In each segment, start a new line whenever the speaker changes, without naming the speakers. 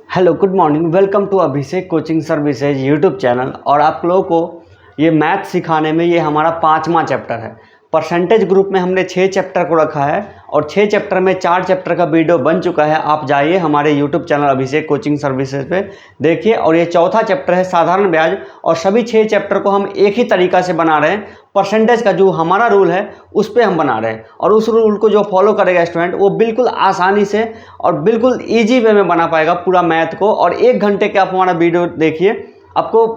Hello good morning, welcome to Abhishek coaching services YouTube channel. और आप लोगों को ये मैथ सिखाने में ये हमारा 5वां चैप्टर है। परसेंटेज ग्रुप में हमने 6 चैप्टर को रखा है और 6 चैप्टर में 4 चैप्टर का वीडियो बन चुका है। आप जाइए हमारे यूट्यूब चैनल अभिषेक कोचिंग सर्विसेज पे देखिए। और ये चौथा चैप्टर है साधारण ब्याज। और सभी 6 चैप्टर को हम एक ही तरीका से बना रहे हैं। परसेंटेज का जो हमारा रूल है उस पर हम बना रहे हैं और उस रूल को जो फॉलो करेगा स्टूडेंट वो बिल्कुल आसानी से और बिल्कुल ईजी वे में बना पाएगा पूरा मैथ को। और 1 घंटे के आप हमारा वीडियो देखिए, आपको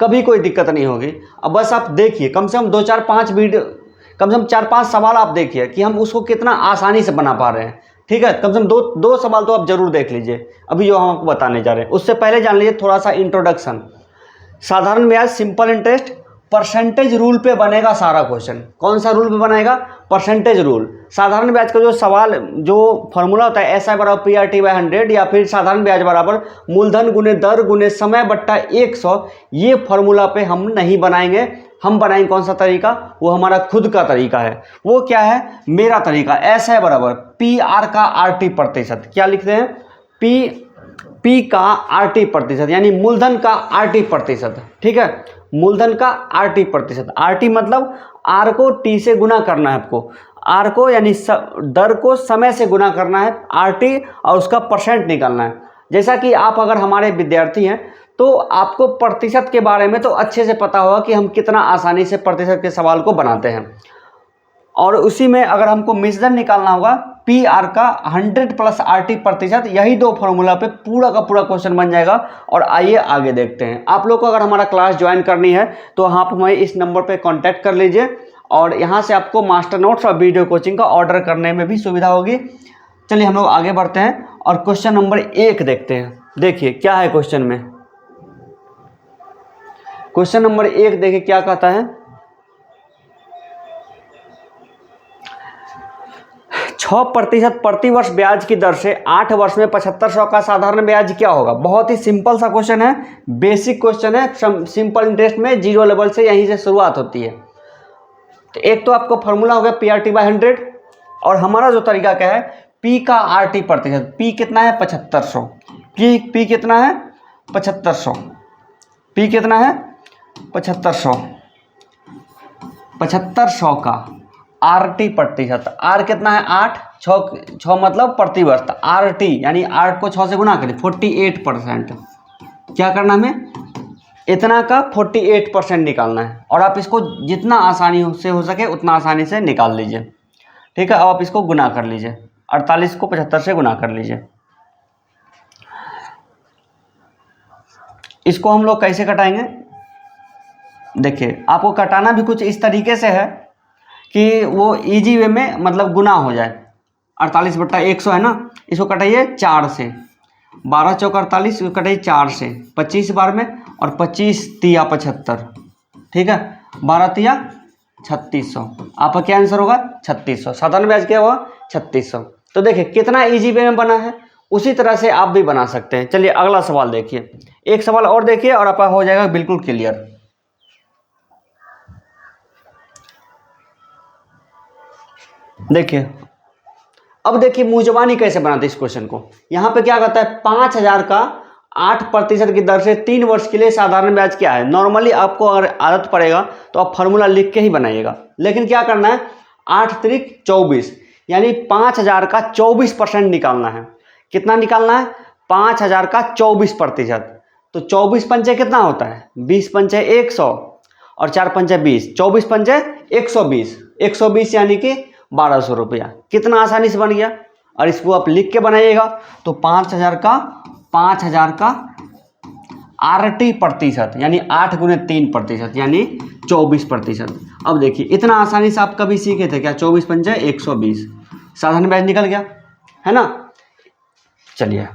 कभी कोई दिक्कत नहीं होगी। अब बस आप देखिए, कम से कम 2-4-5 वीडियो, कम से कम 4-5 सवाल आप देखिए कि हम उसको कितना आसानी से बना पा रहे हैं। ठीक है, कम से कम दो सवाल तो आप जरूर देख लीजिए अभी जो हम आपको बताने जा रहे हैं। उससे पहले जान लीजिए थोड़ा सा इंट्रोडक्शन। साधारण ब्याज, सिंपल इंटरेस्ट, परसेंटेज रूल पे बनेगा सारा क्वेश्चन। कौन सा रूल पे बनेगा? Percentage rule. साधारण ब्याज का जो सवाल, जो फॉर्मूला होता है SI बराबर PRT/100 या फिर साधारण ब्याज बराबर मूलधन गुने दर गुने समय बट्टा 100, ये फॉर्मूला पे हम नहीं बनाएंगे। हम बनाएंगे कौन सा तरीका? वो हमारा खुद का तरीका है। वो क्या है? मेरा तरीका। SI बराबर PR का RT प्रतिशत। क्या लिखते हैं? P का RT प्रतिशत, यानी मूलधन का RT प्रतिशत। ठीक है, मूलधन का RT प्रतिशत। RT मतलब R को T से गुना करना है आपको। R को यानी दर को समय से गुना करना है RT और उसका परसेंट निकालना है। जैसा कि आप अगर हमारे विद्यार्थी हैं तो आपको प्रतिशत के बारे में तो अच्छे से पता होगा कि हम कितना आसानी से प्रतिशत के सवाल को बनाते हैं। और उसी में अगर हमको मिश्रण निकालना होगा PR का 100 प्लस RT प्रतिशत, यही 2 फॉर्मूला पे पूरा का पूरा क्वेश्चन बन जाएगा। और आइए आगे देखते हैं। आप लोग को अगर हमारा क्लास ज्वाइन करनी है तो आप हमें इस नंबर पे कांटेक्ट कर लीजिए और यहाँ से आपको मास्टर नोट्स और वीडियो कोचिंग का ऑर्डर करने में भी सुविधा होगी। चलिए हम लोग आगे बढ़ते हैं और क्वेश्चन नंबर 1 देखते हैं। देखिए क्या है क्वेश्चन में। क्वेश्चन नंबर 1 देखिए क्या कहता है। 6% प्रति वर्ष ब्याज की दर से 8 वर्ष में 7500 का साधारण ब्याज क्या होगा? बहुत ही सिंपल सा क्वेश्चन है, बेसिक क्वेश्चन है। सिंपल इंटरेस्ट में 0 लेवल से यहीं से शुरुआत होती है। तो एक तो आपको फॉर्मूला हो गया PRT/100 और हमारा जो तरीका क्या है, P का RT प्रतिशत। P कितना है? 7500। P कितना है? 7500। P कितना है? 7500। 7500 का RT प्रतिशत। R कितना है? 8। 6 मतलब प्रतिवर्ष। RT यानी 8 को 6 से गुना करें, 48%। क्या करना हमें? इतना का 48% निकालना है। और आप इसको जितना आसानी से हो सके उतना आसानी से निकाल लीजिए। ठीक है, अब आप इसको गुना कर लीजिए। 48 को 75 से गुना कर लीजिए। इसको हम लोग कैसे कटाएंगे? देखिए, आपको कटाना भी कुछ इस तरीके से है कि वो इजी वे में मतलब गुना हो जाए। 48 बट्टा 100 है ना, इसको कटाइए 4 से। 12 चौक 48, इसको कटाइए 4 से। 25 बार में और 25 तिया 75। ठीक है, 12 तिया 3600। आपका क्या आंसर होगा? 3600। साधारण ब्याज क्या होगा? 3600। तो देखिए कितना इजी वे में बना है, उसी तरह से आप भी बना सकते हैं। चलिए अगला सवाल देखिए। एक सवाल और देखिए और आपका हो जाएगा बिल्कुल क्लियर। देखिए, अब देखिए मुंहजबानी कैसे बनाते इस क्वेश्चन को। यहाँ पे क्या कहता है? 5000 का 8% की दर से 3 वर्ष के लिए साधारण ब्याज क्या है? नॉर्मली आपको अगर आदत पड़ेगा तो आप फार्मूला लिख के ही बनाइएगा, लेकिन क्या करना है? 8 त्रिक 24, यानी 5000 का 24% निकालना है। कितना निकालना है? 5000 का 24%। तो 24 पंचे कितना होता है? 20 पंचे 100 और 4 पंचे 20। 24 पंचे 120। 120 यानी कि 1200 रुपया। कितना आसानी से बन गया। और इसको आप लिख के बनाइएगा तो 5000 का RT प्रतिशत, यानी 8 गुने 3% यानी 24%। अब देखिए इतना आसानी से आप कभी सीखे थे क्या? 24 पंचे 120, साधारण ब्याज निकल गया है ना। चलिए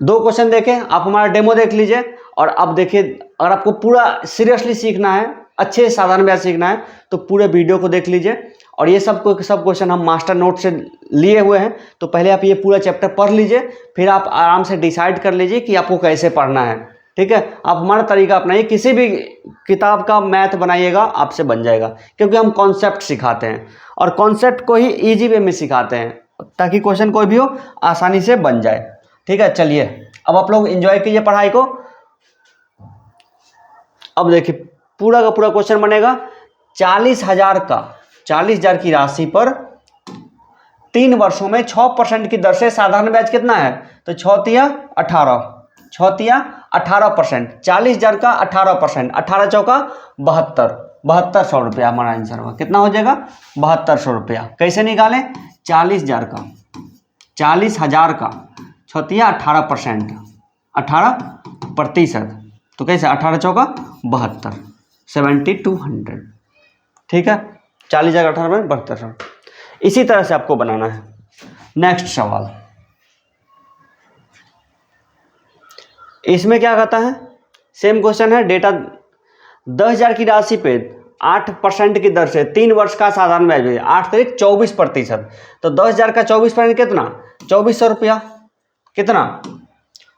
2 क्वेश्चन देखें, आप हमारा डेमो देख लीजिए। और अब देखिए, अगर आपको पूरा सीरियसली सीखना है, अच्छे साधारण ब्याज सीखना है तो पूरे वीडियो को देख लीजिए। और ये सब क्वेश्चन हम मास्टर नोट से लिए हुए हैं। तो पहले आप ये पूरा चैप्टर पढ़ लीजिए, फिर आप आराम से डिसाइड कर लीजिए कि आपको कैसे पढ़ना है। ठीक है, आप हमारा तरीका अपनाइए, किसी भी किताब का मैथ बनाइएगा आपसे बन जाएगा, क्योंकि हम कॉन्सेप्ट सिखाते हैं और कॉन्सेप्ट को ही ईजी वे में सिखाते हैं ताकि क्वेश्चन कोई भी हो आसानी से बन जाए। ठीक है, चलिए अब आप लोग एंजॉय कीजिए पढ़ाई को। अब देखिए पूरा का पूरा क्वेश्चन बनेगा 40,000 की राशि पर 3 वर्षों में 6% की दर से साधारण ब्याज कितना है? तो 6 तिया 18%। 40,000 का 18%, 18 चौका 7200 रुपया हमारा आंसर होगा। कितना हो जाएगा? 7200 रुपया। कैसे निकालें? 40,000 का 6 तिया 18%, 18%, तो कैसे 18 चौका 72, 7200। ठीक है, 40,000 18 7200। इसी तरह से आपको बनाना है। नेक्स्ट सवाल, इसमें क्या कहता है? सेम क्वेश्चन है। डेटा 10,000 की राशि पे 8% की दर से 3 वर्ष का साधारण ब्याज है 8 तारीख 24%। तो 10,000 का 24% कितना? 2400 रुपया। कितना?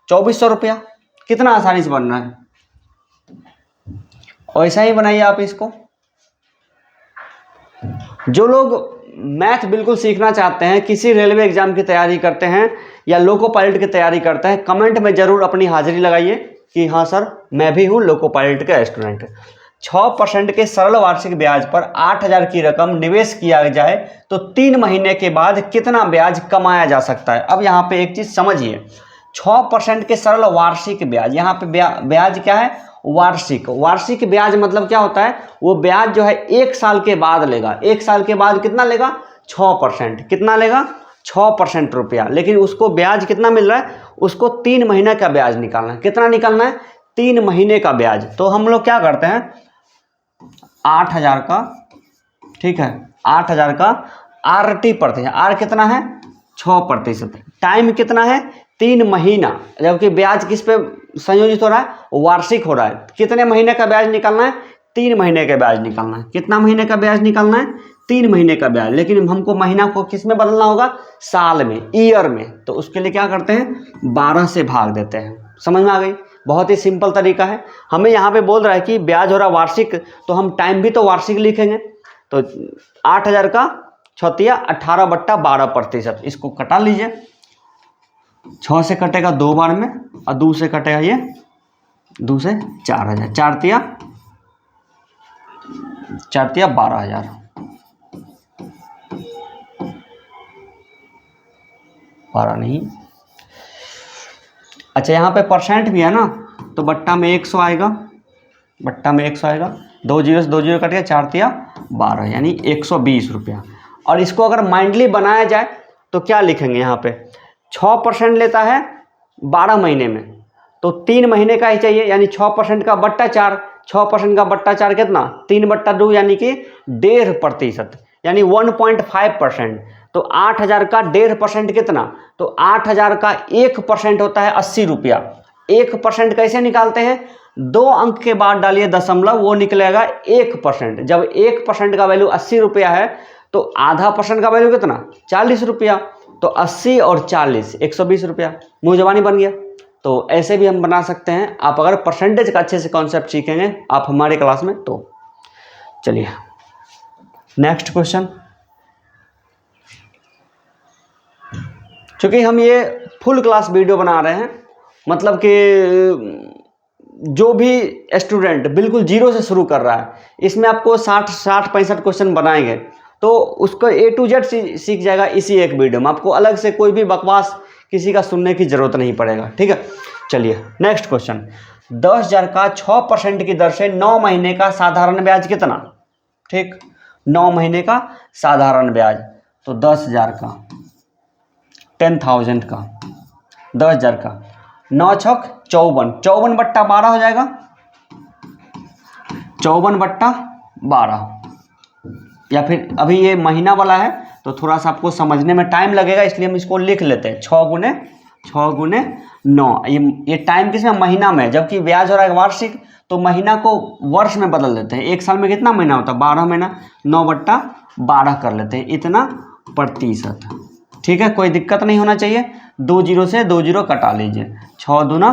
2400 रुपया। कितना आसानी से बनना है, ऐसा ही बनाइए आप इसको। जो लोग मैथ बिल्कुल सीखना चाहते हैं, किसी रेलवे एग्जाम की तैयारी करते हैं या लोको पायलट की तैयारी करते हैं, कमेंट में जरूर अपनी हाजिरी लगाइए कि हाँ सर मैं भी हूँ लोको पायलट का स्टूडेंट। 6% के सरल वार्षिक ब्याज पर 8,000 की रकम निवेश किया जाए तो 3 महीने के बाद कितना ब्याज कमाया जा सकता है? अब यहाँ पे एक चीज समझिए, 6% के सरल वार्षिक ब्याज, यहाँ पे ब्याज क्या है? वार्षिक ब्याज मतलब क्या होता है? वो ब्याज जो है 1 साल के बाद लेगा। 1 साल के बाद कितना लेगा? 6%। कितना लेगा? 6% रुपया। लेकिन उसको ब्याज कितना मिल रहा है? उसको 3 महीने का ब्याज निकालना है। कितना निकालना है? 3 महीने का ब्याज। तो हम लोग क्या करते हैं, 8,000 का, ठीक है, 8,000 का RT प्रतिशत, R कितना है? 6%। टाइम कितना है? 3 महीना, जबकि ब्याज किस पे संयोजित हो रहा है? वार्षिक हो रहा है। कितने महीने का ब्याज निकालना है? 3 महीने का ब्याज निकालना है। कितना महीने का ब्याज निकालना है? 3 महीने का ब्याज। लेकिन हमको महीना को किस में बदलना होगा? साल में, ईयर में। तो उसके लिए क्या करते हैं? 12 से भाग देते हैं। समझ में आ गई? बहुत ही सिंपल तरीका है। हमें यहाँ पे बोल रहा है कि ब्याज हो रहा है वार्षिक, तो हम टाइम भी तो वार्षिक लिखेंगे। तो 8,000 का 6 तिया 18/12%। इसको कटा लीजिए। 6 से कटेगा 2 बार में और 2 से कटेगा ये 2 से 4,000। 4 तिया 12,000। बारह नहीं, अच्छा यहाँ पे परसेंट भी है ना, तो बट्टा में 100 आएगा। 2 जीरो से 2 जीरो कट गया, 4 तिया 12, यानी 120 रुपया। और इसको अगर माइंडली बनाया जाए तो क्या लिखेंगे? यहाँ पे 6% लेता है 12 महीने में, तो 3 महीने का ही चाहिए, यानी 6% का बट्टा 4। 6% का बट्टा 4 कितना? 3/2, यानी कि 1.5%, यानी 1.5%। तो 8,000 का 1.5% कितना? तो 8,000 का 1% होता है 80 रुपया। 1% कैसे निकालते हैं? 2 अंक के बाद डालिए दशमलव, वो निकलेगा 1%। जब 1% का वैल्यू 80 रुपया है तो आधा % का वैल्यू कितना? 40 रुपया। तो 80 और 40 120 रुपया। मुँह जबानी बन गया। तो ऐसे भी हम बना सकते हैं, आप अगर परसेंटेज का अच्छे से कॉन्सेप्ट सीखेंगे आप हमारे क्लास में। तो चलिए नेक्स्ट क्वेश्चन। चूँकि हम ये फुल क्लास वीडियो बना रहे हैं, मतलब कि जो भी स्टूडेंट बिल्कुल जीरो से शुरू कर रहा है, इसमें आपको 60-65 क्वेश्चन बनाएंगे तो उसको A to Z सीख जाएगा इसी एक वीडियो में। आपको अलग से कोई भी बकवास किसी का सुनने की जरूरत नहीं पड़ेगा। ठीक है, चलिए नेक्स्ट क्वेश्चन। 10,000 का 6% की दर से 9 महीने का साधारण ब्याज कितना? ठीक, 9 महीने का साधारण ब्याज। तो 10,000 का 10,000 का 10,000 का 9 छक 54, 54/12 हो जाएगा। 54/12, या फिर अभी ये महीना वाला है तो थोड़ा सा आपको समझने में टाइम लगेगा, इसलिए हम इसको लिख लेते हैं 6 गुने 9। ये टाइम किस में? महीना में। जबकि ब्याज हो रहा है वार्षिक, तो महीना को वर्ष में बदल देते हैं। एक साल में कितना महीना होता है? 12 महीना। 9/12 कर लेते हैं, इतना प्रतिशत। ठीक है, कोई दिक्कत नहीं होना चाहिए। 2 जीरो से 2 जीरो कटा लीजिए। 6 दूना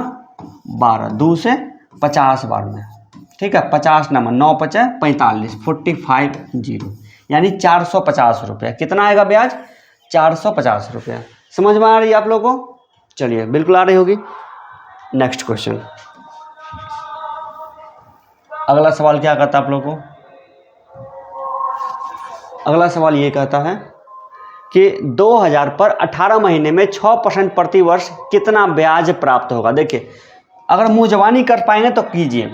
12, 2 से 50 बार में। ठीक है, 50 नंबर, 9 पचे 45, 45 यानी 450 रुपया। कितना आएगा ब्याज? 450 रुपया। समझ में आ रही है आप लोगों को? चलिए बिल्कुल आ रही होगी। नेक्स्ट क्वेश्चन, अगला सवाल क्या कहता है आप लोगों को? अगला सवाल ये कहता है कि 2000 पर 18 महीने में 6% प्रति वर्ष कितना ब्याज प्राप्त होगा। देखिए अगर मुँह जबानी कर पाएंगे तो कीजिए।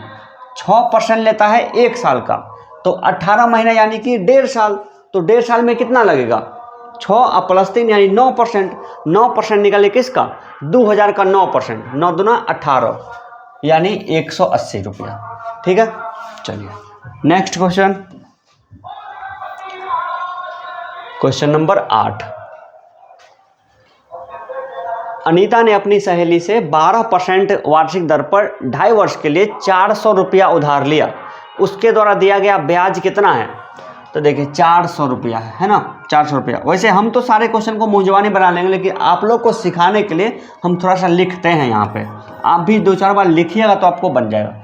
6% लेता है 1 साल का, तो 18 महीना यानी कि 1.5 साल, तो 1.5 साल में कितना लगेगा? 6 प्लस 3 यानी 9%। 9% निकाले किसका? 2000 का 9%, 9 दूना 18 यानी 180 रुपया। ठीक है, चलिए next question, question number 8। Anita ने अपनी सहेली से 12% वार्षिक दर पर 2.5 वर्ष के लिए 400 रुपया उधार लिया। उसके द्वारा दिया गया ब्याज कितना है? तो देखिए 400 रुपया है ना, 400 रुपया। वैसे हम तो सारे क्वेश्चन को मुंहजबानी बना लेंगे, लेकिन आप लोग को सिखाने के लिए हम थोड़ा सा लिखते हैं यहाँ पे। आप भी 2-4 बार लिखिएगा तो आपको बन जाएगा।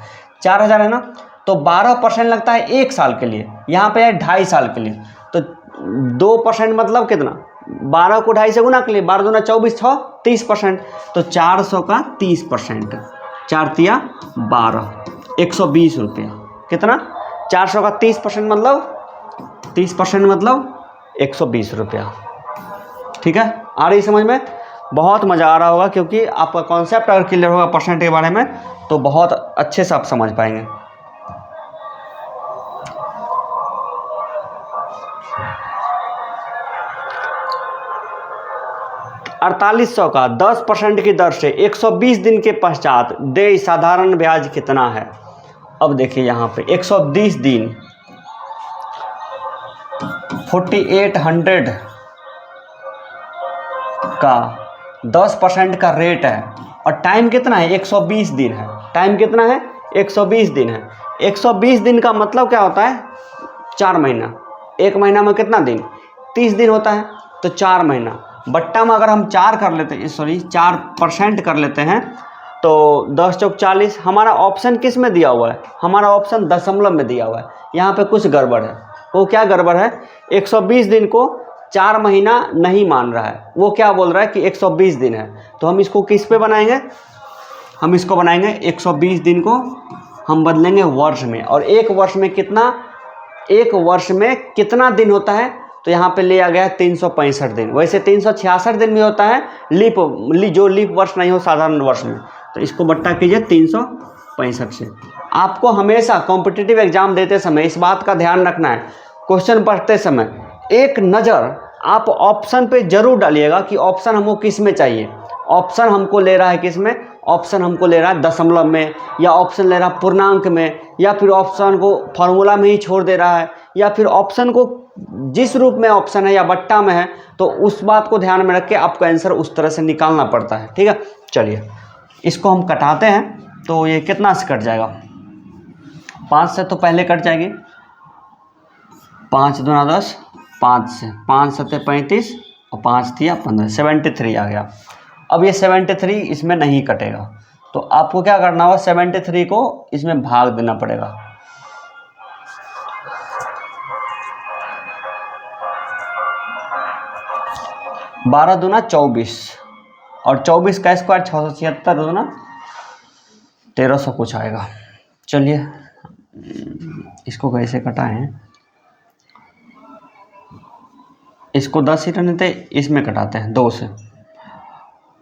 4000 है ना, तो 12% लगता है 1 साल के लिए, यहाँ पे है 2.5 साल के लिए, तो 2% मतलब कितना? 12 को 2.5 से गुना के लिए, 12 दूना 24, 6 30%, तो 400 का 30%, 4 तिया 12, 120 रुपया। कितना? 400 का 30% मतलब 30% मतलब 120 रुपया। ठीक है, आ रही समझ में? बहुत मज़ा आ रहा होगा, क्योंकि आपका कॉन्सेप्ट अगर क्लियर होगा परसेंट के बारे में तो बहुत अच्छे से आप समझ पाएंगे। अड़तालीस सौ का 10% की दर से 120 दिन के पश्चात देय साधारण ब्याज कितना है? अब देखिए यहाँ पे 120 दिन 4800 का 10% का रेट है, और टाइम कितना है? 120 दिन है। टाइम कितना है? 120 दिन है। 120 दिन का मतलब क्या होता है? 4 महीना। 1 महीना में कितना दिन? 30 दिन होता है, तो 4 महीना बट्टा में अगर हम 4 कर लेते हैं, 4% कर लेते हैं, तो 10 चौक 40। हमारा ऑप्शन किस में दिया हुआ है? हमारा ऑप्शन दशमलव में दिया हुआ है। यहाँ पे कुछ गड़बड़ है। वो क्या गड़बड़ है? 120 दिन को 4 महीना नहीं मान रहा है, वो क्या बोल रहा है कि 120 दिन है। तो हम इसको किस पे बनाएंगे? हम इसको बनाएंगे 120 दिन को हम बदलेंगे वर्ष में, और एक वर्ष में कितना दिन होता है? तो यहाँ पे लिया गया है 365 दिन। वैसे 366 दिन भी होता है जो लीप वर्ष नहीं हो साधारण वर्ष में, तो इसको बट्टा कीजिए 365 से। आपको हमेशा कॉम्पिटिटिव एग्जाम देते समय इस बात का ध्यान रखना है, क्वेश्चन पढ़ते समय एक नज़र आप ऑप्शन पे जरूर डालिएगा कि ऑप्शन हमको किस में चाहिए। ऑप्शन हमको ले रहा है किस में? ऑप्शन हमको ले रहा है दशमलव में, या ऑप्शन ले रहा है पूर्णांक में, या फिर ऑप्शन को फॉर्मूला में ही छोड़ दे रहा है, या फिर ऑप्शन को जिस रूप में ऑप्शन है या बट्टा में है, तो उस बात को ध्यान में रख के आपको आंसर उस तरह से निकालना पड़ता है। ठीक है, चलिए इसको हम कटाते हैं, तो ये कितना से कट जाएगा? 5 से तो पहले कट जाएगी, 5 दूना 10, 5 से 5 सत्ते 35 और 5 तिया 15, 73 आ गया। अब ये 73 इसमें नहीं कटेगा, तो आपको क्या करना होगा? 73 को इसमें भाग देना पड़ेगा। बारह दूना 24, और 24 का स्क्वायर 676 दूना 1300 कुछ आएगा। चलिए इसको कैसे कटाएं? इसको 10 ही रहने थे, इसमें कटाते हैं 2 से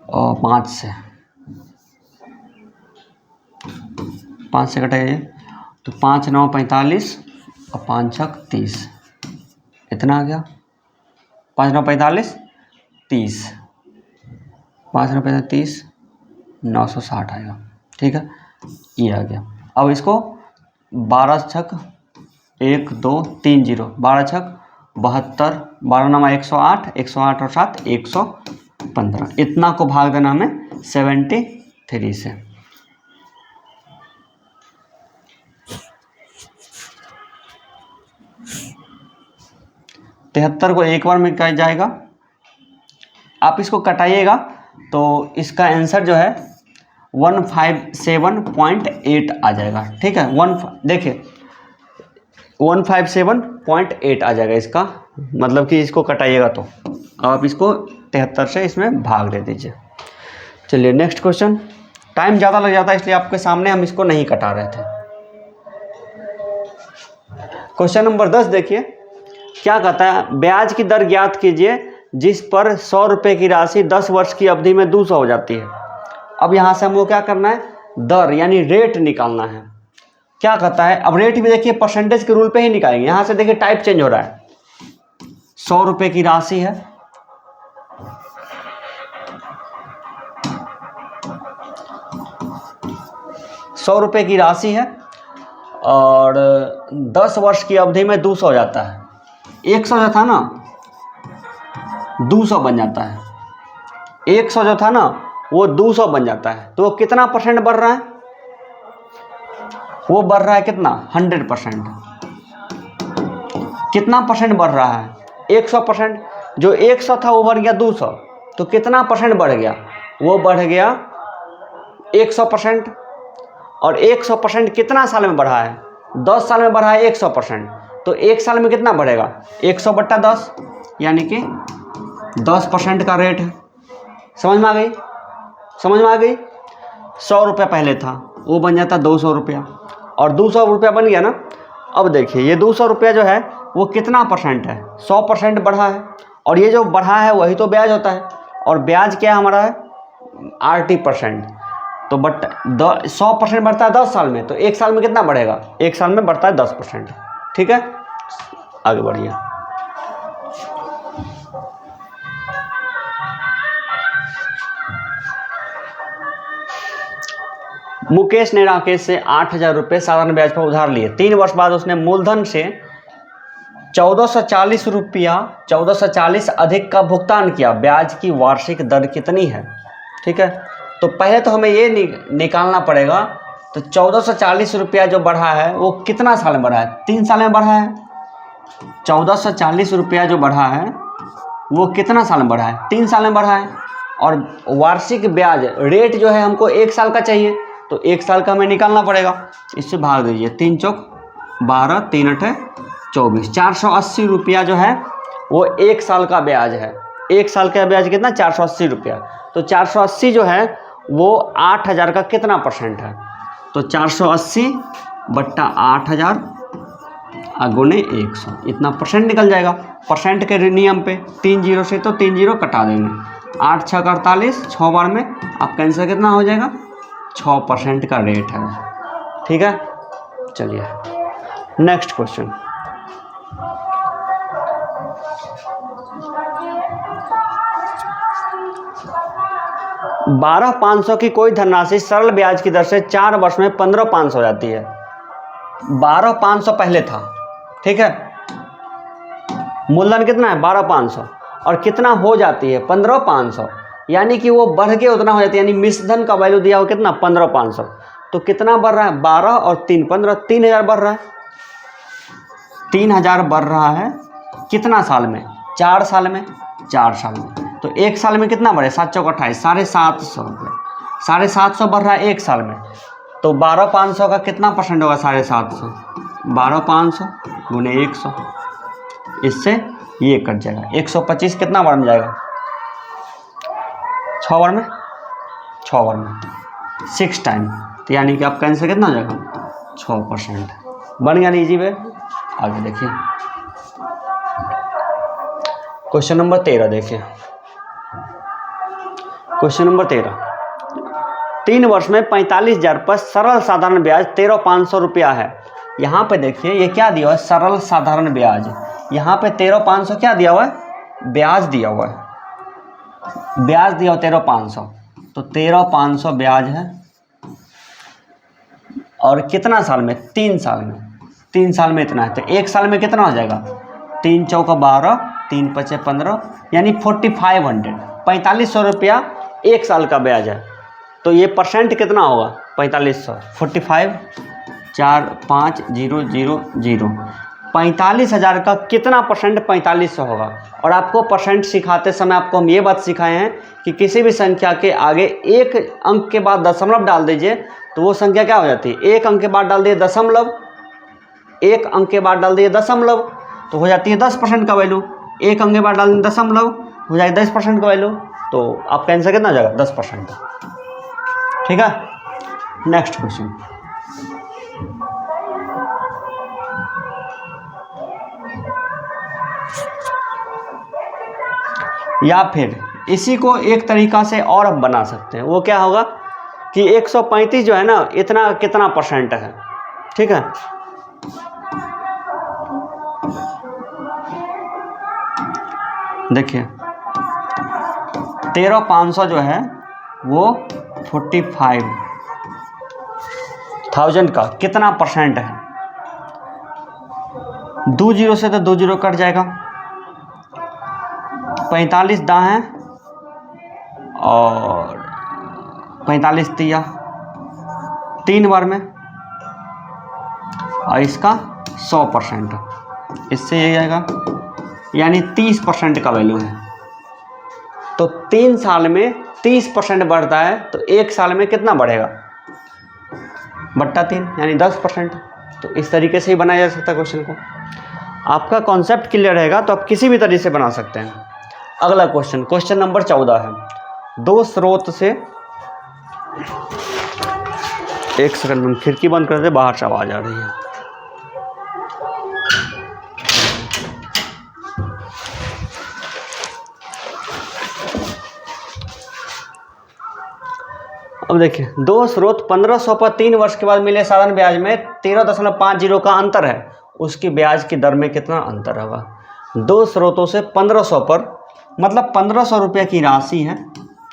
और 5 से। 5 से कटाइए तो 5 9 45 और 5 6 30, इतना आ गया। 5 9 45 30, 5 9 35 30, 960 आएगा। ठीक है, ये आ गया। अब इसको 12 छक 1 2 3 0, 12 छक 72, 12 नमा 108, 108 और 7 115, इतना को भाग देना हमें 73 से। तिहत्तर को एक बार में कट जाएगा। आप इसको कटाइएगा तो इसका आंसर जो है 157.8 आ जाएगा। ठीक है, देखिए 157.8 आ जाएगा इसका, मतलब कि इसको कटाइएगा तो। अब आप इसको 73 से इसमें भाग दे दीजिए। चलिए नेक्स्ट क्वेश्चन। टाइम ज़्यादा लग जाता है इसलिए आपके सामने हम इसको नहीं कटा रहे थे। क्वेश्चन नंबर 10 देखिए क्या कहता है, ब्याज की दर ज्ञात कीजिए जिस पर 100 रुपये की राशि 10 वर्ष की अवधि में 200 हो जाती है। अब यहाँ से हमको क्या करना है, दर यानी रेट निकालना है। क्या कहता है, अब रेट भी देखिए परसेंटेज के रूल पे ही निकालेंगे। यहाँ से देखिए टाइप चेंज हो रहा है। 100 रुपये की राशि है, ₹100 की राशि है और 10 वर्ष की अवधि में 200 हो जाता है। 100 जो था ना 200 बन जाता है। 100 जो था ना वो 200 बन जाता है। तो वो कितना परसेंट बढ़ रहा है, वो बढ़ रहा है कितना, 100%। कितना परसेंट बढ़ रहा है, 100%। जो 100 था वो बढ़ गया 200, तो कितना परसेंट बढ़ गया, वो बढ़ गया 100%। और 100% कितना साल में बढ़ा है, 10 साल में बढ़ा है 100%। तो 1 साल में कितना बढ़ेगा, 100/10 यानी कि 10% का रेट है। समझ में आ गई, समझ में आ गई। 100 रुपये पहले था, वो बन जाता 200 रुपया, और 200 रुपया बन गया ना। अब देखिए ये 200 रुपया जो है वो कितना परसेंट है, 100% बढ़ा है। और ये जो बढ़ा है वही तो ब्याज होता है, और ब्याज क्या हमारा है, RT%। तो बट 100% बढ़ता है 10 साल में, तो 1 साल में कितना बढ़ेगा, 1 साल में बढ़ता है 10%। ठीक है, आगे बढ़िए। मुकेश ने राकेश से 8,000 रुपये साधारण ब्याज पर उधार लिए। 3 वर्ष बाद उसने मूलधन से 1440 रुपया 1440 अधिक का भुगतान किया। ब्याज की वार्षिक दर कितनी है। ठीक है, तो पहले तो हमें ये निकालना पड़ेगा। तो 1440 रुपया जो बढ़ा है वो कितना साल में बढ़ा है, 3 साल में बढ़ा है। 1440 रुपया जो बढ़ा है वो कितना साल में बढ़ा है, 3 साल में बढ़ा है। और वार्षिक ब्याज रेट जो है हमको 1 साल का चाहिए, तो 1 साल का हमें निकालना पड़ेगा। इससे भाग दीजिए, 3 चौक 12, 3 अठे 24, 480 रुपया जो है वो 1 साल का ब्याज है। 1 साल का ब्याज कितना, 480 रुपया। तो 480 जो है वो 8,000 का कितना परसेंट है, तो 480/8,000 गुणे 100, इतना परसेंट निकल जाएगा। परसेंट के नियम पे 3 जीरो से तो 3 जीरो कटा देंगे। 8 6 48, 6 बार में आपका आंसर कितना हो जाएगा, 6% का रेट है। ठीक है, चलिए नेक्स्ट क्वेश्चन। ₹12,500 की कोई धनराशि सरल ब्याज की दर से 4 वर्ष में 15,500 हो जाती है। 12,500 पहले था, ठीक है। मूलधन कितना है, 12,500, और कितना हो जाती है, 15,500, यानी कि वो बढ़ के उतना हो जाती है। यानी मिश्रधन का वैल्यू दिया हो कितना, 15,500। तो कितना बढ़ रहा है, 12 और 3 15, 3,000 बढ़ रहा है। 3,000 बढ़ रहा है कितना साल में, 4 साल में। 4 साल में तो 1 साल में कितना बढ़े, 7 चौक 28, 750 रुपये। 750 बढ़ रहा है 1 साल में। तो 12,500 का कितना परसेंट होगा, 750, 12,500 गुणे 100, इससे ये कट जाएगा। 125 कितना बार में जाएगा, 6 बार में, 6 बार में 6 टाइम। तो यानी कि आपका आंसर कितना हो जाएगा, 6% बन गया। Easy way. आगे देखिए क्वेश्चन नंबर 13 देखिए। क्वेश्चन नंबर 13, 3 वर्ष में 45,000 पर सरल साधारण ब्याज 13,500 रुपया है। यहाँ पे देखिए ये क्या दिया हुआ है, सरल साधारण ब्याज। यहाँ पे 13,500 क्या दिया हुआ है, ब्याज दिया हुआ है, ब्याज दिया हुआ 13,500। तो 13,500 ब्याज है, और कितना साल में, 3 साल में। 3 साल में इतना है, तो 1 साल में कितना हो जाएगा, 3 चौका 12, 3 पचे 15, यानी 4,500, 4,500 रुपया 1 साल का ब्याज है। तो ये परसेंट कितना होगा, 4,500, 45, 4 5 0 0 0, 45,000 का कितना परसेंट 4,500 होगा। और आपको परसेंट सिखाते समय आपको हम ये बात सिखाए हैं कि किसी भी संख्या के आगे 1 अंक के बाद दशमलव डाल दीजिए तो वो संख्या क्या हो जाती है, 1 अंक के बाद डाल दिए दशमलव, 1 अंक के बाद डाल दिए दशमलव, तो हो जाती है 10% का वैल्यू। 1 अंक के बाद डाल दिए दशमलव, हो जाएगा 10% का वैल्यू। तो आपका आंसर कितना हो जाएगा 10%। ठीक है, नेक्स्ट क्वेश्चन। या फिर इसी को एक तरीका से और हम बना सकते हैं, वो क्या होगा कि 135 जो है ना, इतना कितना परसेंट है। ठीक है, देखिए 13,500 जो है वो 45,000 का कितना परसेंट है। 2 जीरो से तो 2 जीरो कट जाएगा, 45 दाएं और 45 तिया 3 बार में, और इसका 100%, इससे ये आएगा यानी 30% का वैल्यू है। तो 3 साल में 30% बढ़ता है, तो 1 साल में कितना बढ़ेगा, बट्टा 3 यानी 10%। तो इस तरीके से ही बनाया जा सकता है क्वेश्चन को। आपका कॉन्सेप्ट क्लियर रहेगा तो आप किसी भी तरीके से बना सकते हैं। अगला क्वेश्चन, क्वेश्चन नंबर 14 है। 2 स्रोत से, एक सेकंड में खिड़की बंद कर दे, बाहर से आवाज आ रही है। अब देखिए, 2 स्रोत 1500 पर 3 वर्ष के बाद मिले साधारण ब्याज में 13.50 का अंतर है, उसकी ब्याज की दर में कितना अंतर होगा। 2 स्रोतों से 1500 पर, मतलब 1500 रुपये की राशि है।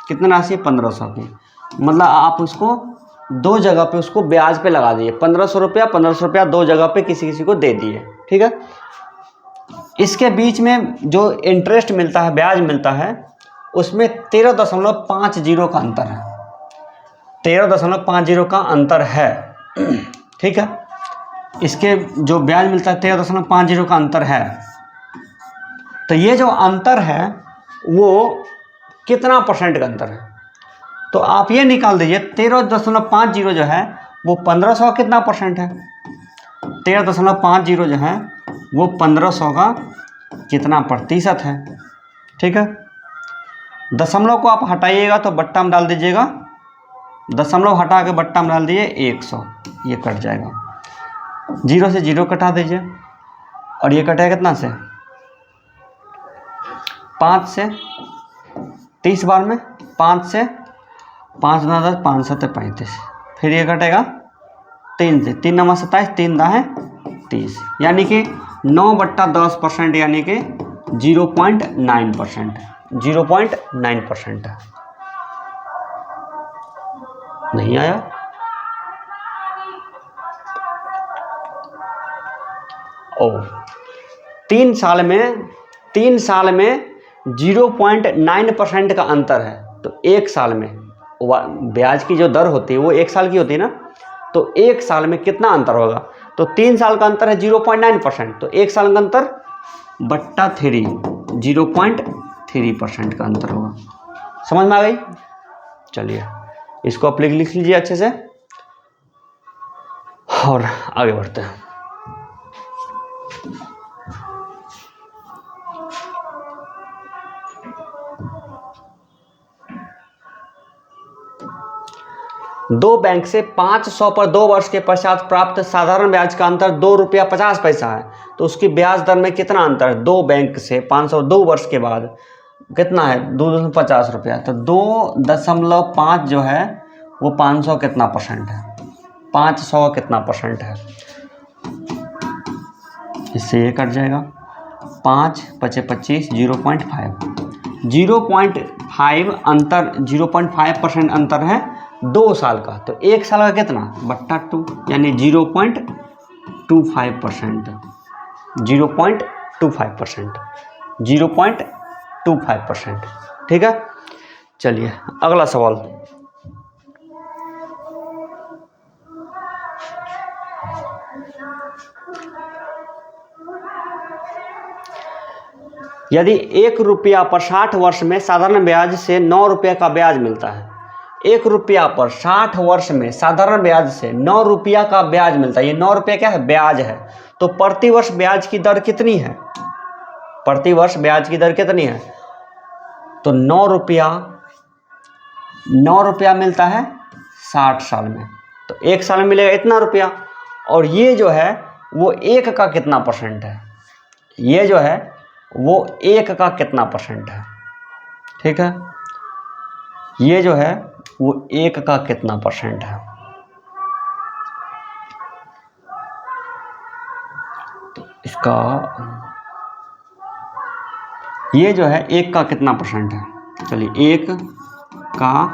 कितना राशि है, 1500 की। मतलब आप उसको 2 जगह पे उसको ब्याज पे लगा दिए, 1500 रुपया 2 जगह पे किसी किसी को दे दिए। ठीक है, इसके बीच में जो इंटरेस्ट मिलता है, ब्याज मिलता है, उसमें 13.50 का अंतर है। 13.50 का अंतर है। ठीक है, इसके जो ब्याज मिलता है 13.50 का अंतर है। तो ये जो अंतर है वो कितना परसेंट का अंतर है, तो आप ये निकाल दीजिए। 13.50 जो है वो 1500 का कितना परसेंट है, 13.50 जो है वो 1500 का कितना प्रतिशत है। ठीक है, दशमलव को आप हटाइएगा तो बट्टा में डाल दीजिएगा, दशमलव हटा के बट्टा में डाल दीजिए 100, ये कट जाएगा। 0 से 0 कटा दीजिए, और ये कटेगा कितना से, 5 से 30 बार में, 5 से 5 गुना 10, 5 7 35, फिर ये कटेगा 3 से, 3 9 27, 3 दाएं 30, यानी कि 9/10%, यानी कि 0.9%, 0.9% है। नहीं आया, ओ 3 साल में 0.9% का अंतर है। तो 1 साल में ब्याज की जो दर होती है वो 1 साल की होती है ना, तो 1 साल में कितना अंतर होगा। तो 3 साल का अंतर है 0.9%, तो 1 साल का अंतर बट्टा 3, 0.3% का अंतर होगा। समझ में आ गई। चलिए इसको आप लिख लीजिए अच्छे से, और आगे बढ़ते हैं। दो बैंक से 500 पर 2 वर्ष के पश्चात प्राप्त साधारण ब्याज का अंतर 2 रुपया 50 पैसा है, तो उसकी ब्याज दर में कितना अंतर है। 2 बैंक से 500 2 वर्ष के बाद कितना है, 2.50 रुपया, तो 2.5 जो है वो 500 कितना परसेंट है, 500 कितना परसेंट है, इससे ये कट जाएगा। 5 5 25, 0.5 अंतर, 0.5% अंतर है 2 साल का। तो 1 साल का कितना, बट्टा 2, यानी 0.25%, 0.25%, 0.25%। ठीक है, चलिए अगला सवाल। यदि 1 रुपया पर 60 वर्ष में साधारण ब्याज से 9 रुपये का ब्याज मिलता है, 1 रुपया पर 60 वर्ष में साधारण ब्याज से 9 रुपया का ब्याज मिलता है। ये 9 रुपया क्या है, ब्याज है। तो प्रति वर्ष ब्याज की दर कितनी है, प्रति वर्ष ब्याज की दर कितनी है, तो 9 रुपया मिलता है 60 साल में, तो 1 साल में मिलेगा इतना रुपया। और ये जो है वो 1 का कितना परसेंट है, ये जो है वो 1 का कितना परसेंट है, ठीक है, ये जो है वो 1 का कितना परसेंट है। तो इसका ये जो है 1 का कितना परसेंट है, चलिए 1 का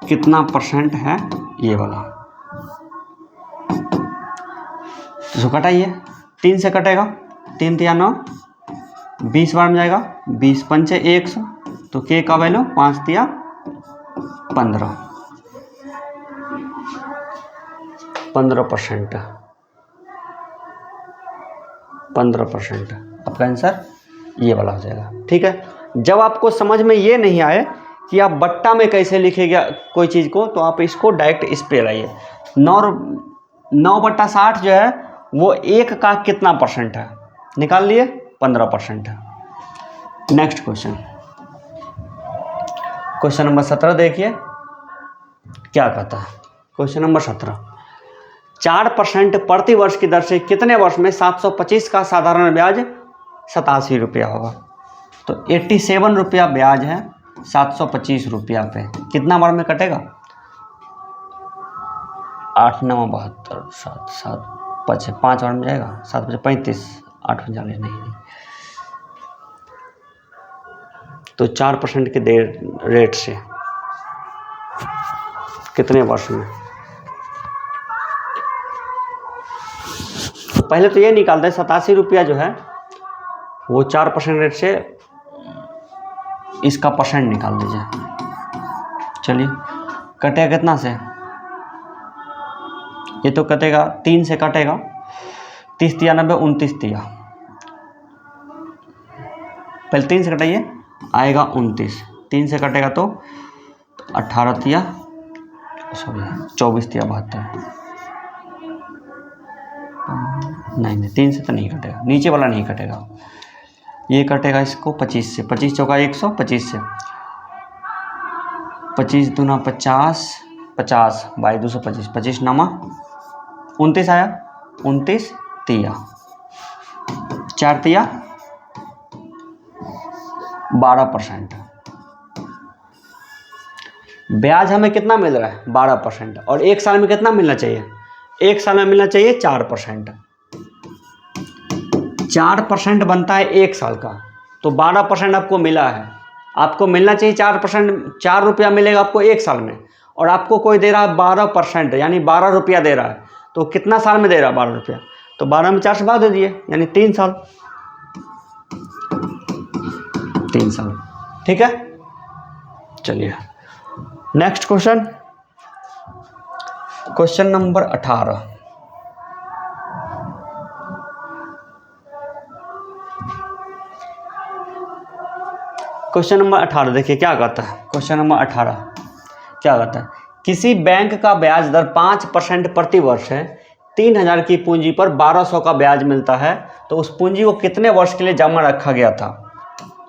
कितना परसेंट है ये वाला, तो कटाइए, 3 से कटेगा, 3 तिया 9, 20 बार में जाएगा, 20 पंचे 100, तो के का वैल्यू 5 तिया 15, 15%, 15%। आपका आंसर ये वाला हो जाएगा, ठीक है। जब आपको समझ में ये नहीं आए कि आप बट्टा में कैसे लिखेगा कोई चीज़ को, तो आप इसको डायरेक्ट इस पे लाइए। 9/60 जो है वो 1 का कितना परसेंट है, निकाल लिए, 15% है। नेक्स्ट क्वेश्चन, क्वेश्चन नंबर 17 देखिए क्या कहता है। क्वेश्चन नंबर 17, 4% प्रति वर्ष की दर से कितने वर्ष में 725 का साधारण ब्याज 87 रुपया होगा। तो 87 रुपया ब्याज है 725 रुपया पे, कितना बार में कटेगा, 8 9 72 7 7 5 5 बार में जाएगा, 7 5 35 8 39 नहीं, तो 4% के रेट से कितने वर्ष में। पहले तो ये निकालते हैं 87 रुपया जो है वो 4% रेट से, इसका परसेंट निकाल दीजिए। चलिए कटेगा कितना से, ये तो कटेगा 3 से कटेगा, 30 तिया 90 29 तिया, पहले 3 से कटाइए, आएगा 29, 3 से कटेगा तो 18 तिया 24 तिया 72, नहीं 3 से तो नहीं कटेगा, नीचे वाला नहीं कटेगा, ये कटेगा इसको 25 से, 25 चौका 100, 25 से 25 दूना 50, 50 बाई 225, 25 नामा 29 आया, 29 तिया 4 तिया 12%। ब्याज हमें कितना मिल रहा है 12%, और 1 साल में कितना मिलना चाहिए, 1 साल में मिलना चाहिए 4%। 4% बनता है 1 साल का, तो 12% आपको मिला है, आपको मिलना चाहिए 4%, 4 रुपया मिलेगा आपको 1 साल में, और आपको कोई दे रहा है 12%, यानी 12 रुपया दे रहा है, तो कितना साल में दे रहा है 12 रुपया, तो 12 में 4 से भाग दे दिए, यानी 3 साल, 3 साल, ठीक है। चलिए next question, question number 18, question number 18 देखिए क्या कहता है। क्वेश्चन नंबर 18 क्या कहता है, किसी बैंक का ब्याज दर 5% प्रति वर्ष है, 3000 की पूंजी पर 1200 का ब्याज मिलता है, तो उस पूंजी को कितने वर्ष के लिए जमा रखा गया था।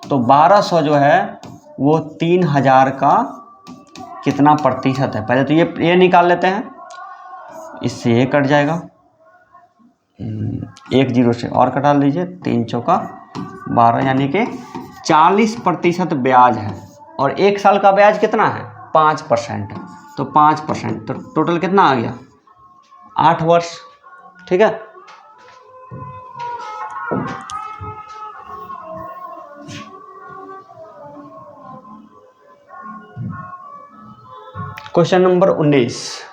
तो 1200 जो है वो 3000 का कितना प्रतिशत है, पहले तो ये निकाल लेते हैं, इससे ये कट जाएगा, 1 0 से और कटा लीजिए, 3 चौका 12, यानी कि 40% ब्याज है, और 1 साल का ब्याज कितना है 5%, तो 5%, तो टोटल कितना आ गया 8 वर्ष, ठीक है। क्वेश्चन नंबर 19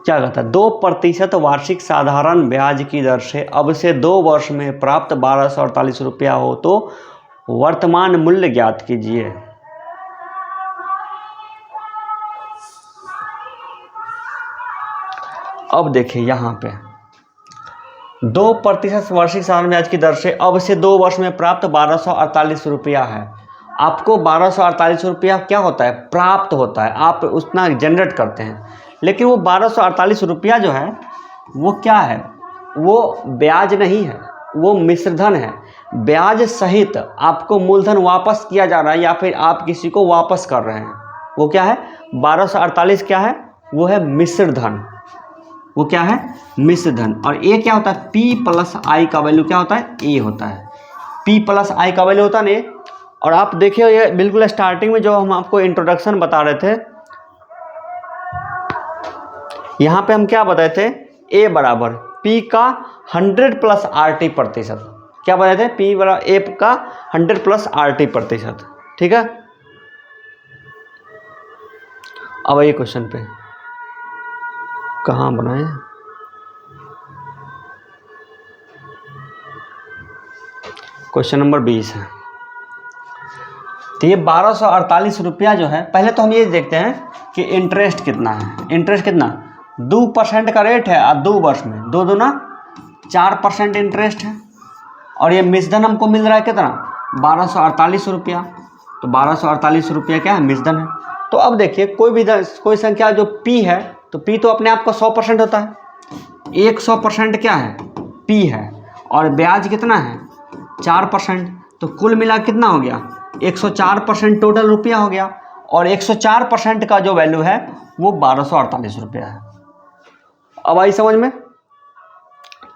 क्या कहता है, 2% वार्षिक साधारण ब्याज की दर से अब से 2 वर्ष में प्राप्त 1248 रुपया हो तो वर्तमान मूल्य ज्ञात कीजिए। अब देखिए यहाँ पे 2% वार्षिक साधारण ब्याज की दर से अब से 2 वर्ष में प्राप्त 1248 रुपया है। आपको 1248 रुपया क्या होता है प्राप्त होता है, आप उतना जनरेट करते हैं, लेकिन वो 1248 रुपया जो है वो क्या है, वो ब्याज नहीं है, वो मिश्रधन है। ब्याज सहित आपको मूलधन वापस किया जा रहा है या फिर आप किसी को वापस कर रहे हैं, वो क्या है? 1248 क्या है? वो है मिश्र धन। वो क्या है? मिश्र धन। और ये क्या होता है? P प्लस आई का वैल्यू क्या होता है? ए होता है। P प्लस आई का वैल्यू होता है ना। और आप देखिए ये बिल्कुल स्टार्टिंग में जो हम आपको इंट्रोडक्शन बता रहे थे, यहाँ पे हम क्या बताए थे? ए बराबर P का 100 प्लस RT प्रतिशत। क्या बताए थे? P बराबर ए का 100 प्लस RT प्रतिशत। ठीक है, अब आइए क्वेश्चन पे, कहाँ बनाए? क्वेश्चन नंबर 20 है। तो ये 1248 रुपया जो है, पहले तो हम ये देखते हैं कि इंटरेस्ट कितना है। इंटरेस्ट कितना? 2% का रेट है और 2 वर्ष में 2 दूना 4% इंटरेस्ट है। और ये मिश्रधन हमको मिल रहा है कितना? 1248 रुपया। तो 1248 रुपया क्या है? मिश्रधन है। तो अब देखिए कोई संख्या जो P है, तो P तो अपने आप का 100% होता है। 100% क्या है? P है। और ब्याज कितना है? 4%। तो कुल मिला कितना हो गया? 104% टोटल रुपया हो गया। और 104% का जो वैल्यू है वो 1248 रुपया है। अब आई समझ में?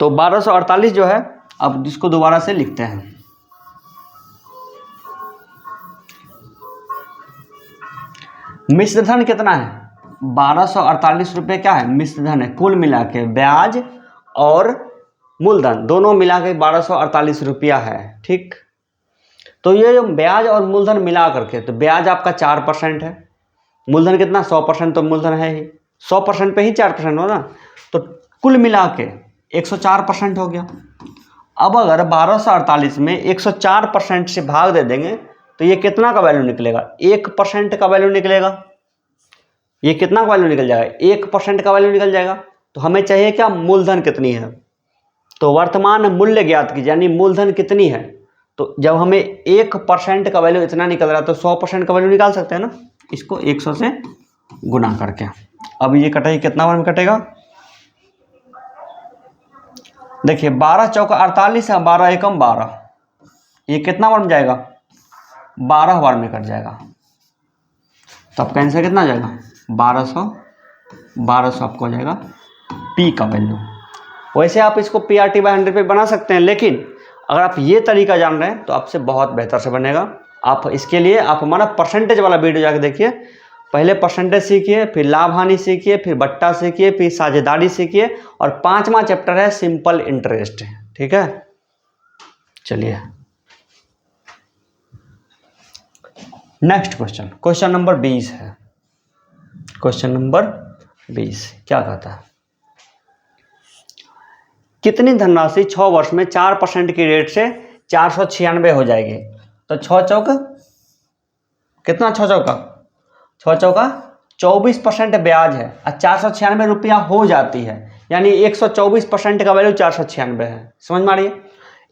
तो 1248 जो है, अब इसको दोबारा से लिखते हैं। मिश्रधन कितना है? 1248 रुपये क्या है? मिश्रधन है। कुल मिला के ब्याज और मूलधन दोनों मिला के 1248 रुपया है। ठीक, तो ये जो ब्याज और मूलधन मिला करके, तो ब्याज आपका 4% है, मूलधन कितना? 100%। तो मूलधन है ही 100% पे ही 4% हो ना, तो कुल मिला के 104% हो गया। अब अगर 1248 में 104% से भाग दे देंगे तो ये कितना का वैल्यू निकलेगा? 1% का वैल्यू निकलेगा। ये कितना का वैल्यू निकल जाएगा? 1% का वैल्यू निकल जाएगा। तो हमें चाहिए क्या? मूलधन कितनी है। तो वर्तमान मूल्य ज्ञात कीजिए, यानी मूलधन कितनी है। तो जब हमें 1% का वैल्यू इतना निकल रहा है तो 100% का वैल्यू निकाल सकते हैं ना, इसको 100 से गुना करके। अब ये कटाई कितना बार में कटेगा? देखिए 12 चौका 48 है, 12 एकम 12, ये कितना बार में जाएगा? 12 बार में कट जाएगा। तो आपका आंसर कितना आ जाएगा? 1200 आपको हो जाएगा P का वैल्यू। वैसे आप इसको PRT/100 पे बना सकते हैं, लेकिन अगर आप ये तरीका जान रहे हैं तो आपसे बहुत बेहतर से बनेगा। आप इसके लिए आप हमारा परसेंटेज वाला वीडियो जाके देखिए। पहले परसेंटेज सीखिए, फिर लाभ हानि सीखिए, फिर बट्टा सीखिए, फिर साझेदारी सीखिए, और 5वां चैप्टर है सिंपल इंटरेस्ट। ठीक है, चलिए नेक्स्ट क्वेश्चन, क्वेश्चन नंबर 20 है। क्वेश्चन नंबर 20 क्या कहता है? कितनी धनराशि 6 वर्ष में 4% की रेट से 496 हो जाएगी? तो 6 चौका कितना? 6 चौका 24% ब्याज है और 496 रुपया हो जाती है, यानी 124% का वैल्यू 496 है। समझ में आ रही है?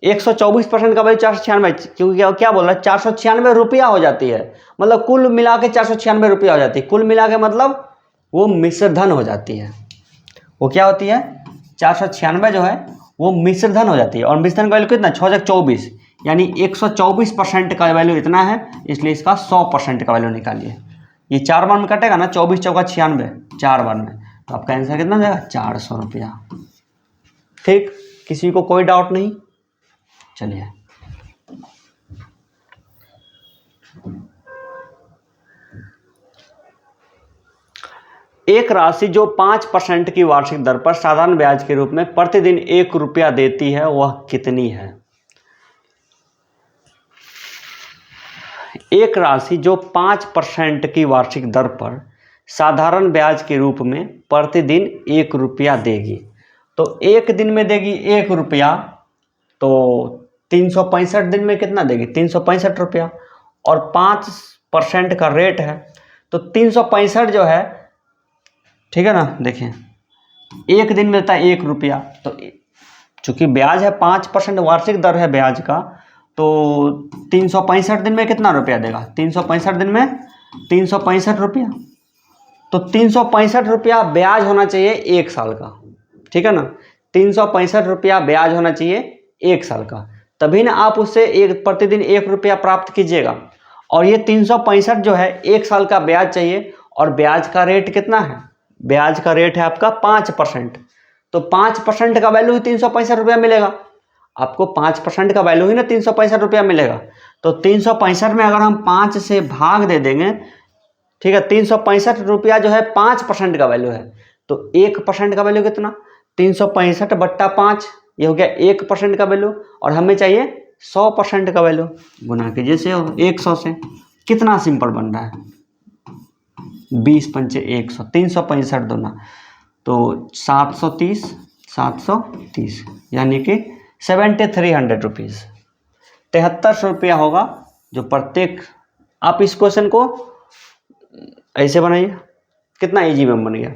124% का वैल्यू 496, क्योंकि क्या बोल रहा है? 496 रुपया हो जाती है, मतलब कुल मिला के 496 रुपया हो जाती है। कुल मिला के मतलब वो मिश्रधन हो जाती है। वो क्या होती है? 496 जो है वो मिश्रधन हो जाती है। और मिश्रधन का वैल्यू कितना? 6 × 24, यानी 124% का वैल्यू इतना है, इसलिए इसका 100% का वैल्यू निकालिए। ये 4 बार में कटेगा ना, 24 चौका 96, 4 बार में, तो आपका आंसर कितना जाएगा? 400 रुपया। ठीक, किसी को कोई डाउट नहीं? चलिए एक राशि जो 5% की वार्षिक दर पर साधारण ब्याज के रूप में प्रतिदिन 1 रुपया देती है, वह कितनी है? एक राशि जो 5% की वार्षिक दर पर साधारण ब्याज के रूप में प्रतिदिन 1 रुपया देगी, तो एक दिन में देगी 1 रुपया, तो 365 दिन में कितना देगी? 365 रुपया। और 5% का रेट है, तो 365 जो है, ठीक है ना, देखिए एक दिन में देता है 1 रुपया, तो चूंकि ब्याज है 5% वार्षिक दर है ब्याज का, तो 365 दिन में कितना रुपया देगा? 365 दिन में 365 रुपया। तो 365 रुपया ब्याज होना चाहिए 1 साल का, ठीक है ना, 365 रुपया ब्याज होना चाहिए 1 साल का। तभी ना आप उससे प्रतिदिन 1 रुपया प्राप्त कीजिएगा। और ये 365 जो है 1 साल का ब्याज चाहिए, और ब्याज का रेट कितना है? ब्याज का रेट है आपका 5%। तो 5% का वैल्यू ही 365 रुपया मिलेगा आपको। 5% का वैल्यू ही ना 365 रुपया मिलेगा। तो 365 में अगर हम 5 से भाग दे देंगे, ठीक है, 365 रुपया जो है 5% का वैल्यू है। तो 1% का वैल्यू कितना? 365/5, ये हो गया 1% का वैल्यू। और हमें चाहिए 100% का वैल्यू। गुना कीजिए से 100 से, कितना सिंपल बन रहा है? 20 पंचे 100, 365 दूना तो 730 यानी कि 7300 रुपीज़, 7300 रुपया होगा जो प्रत्येक। आप इस क्वेश्चन को ऐसे बनाइए, कितना इजी में बन गया।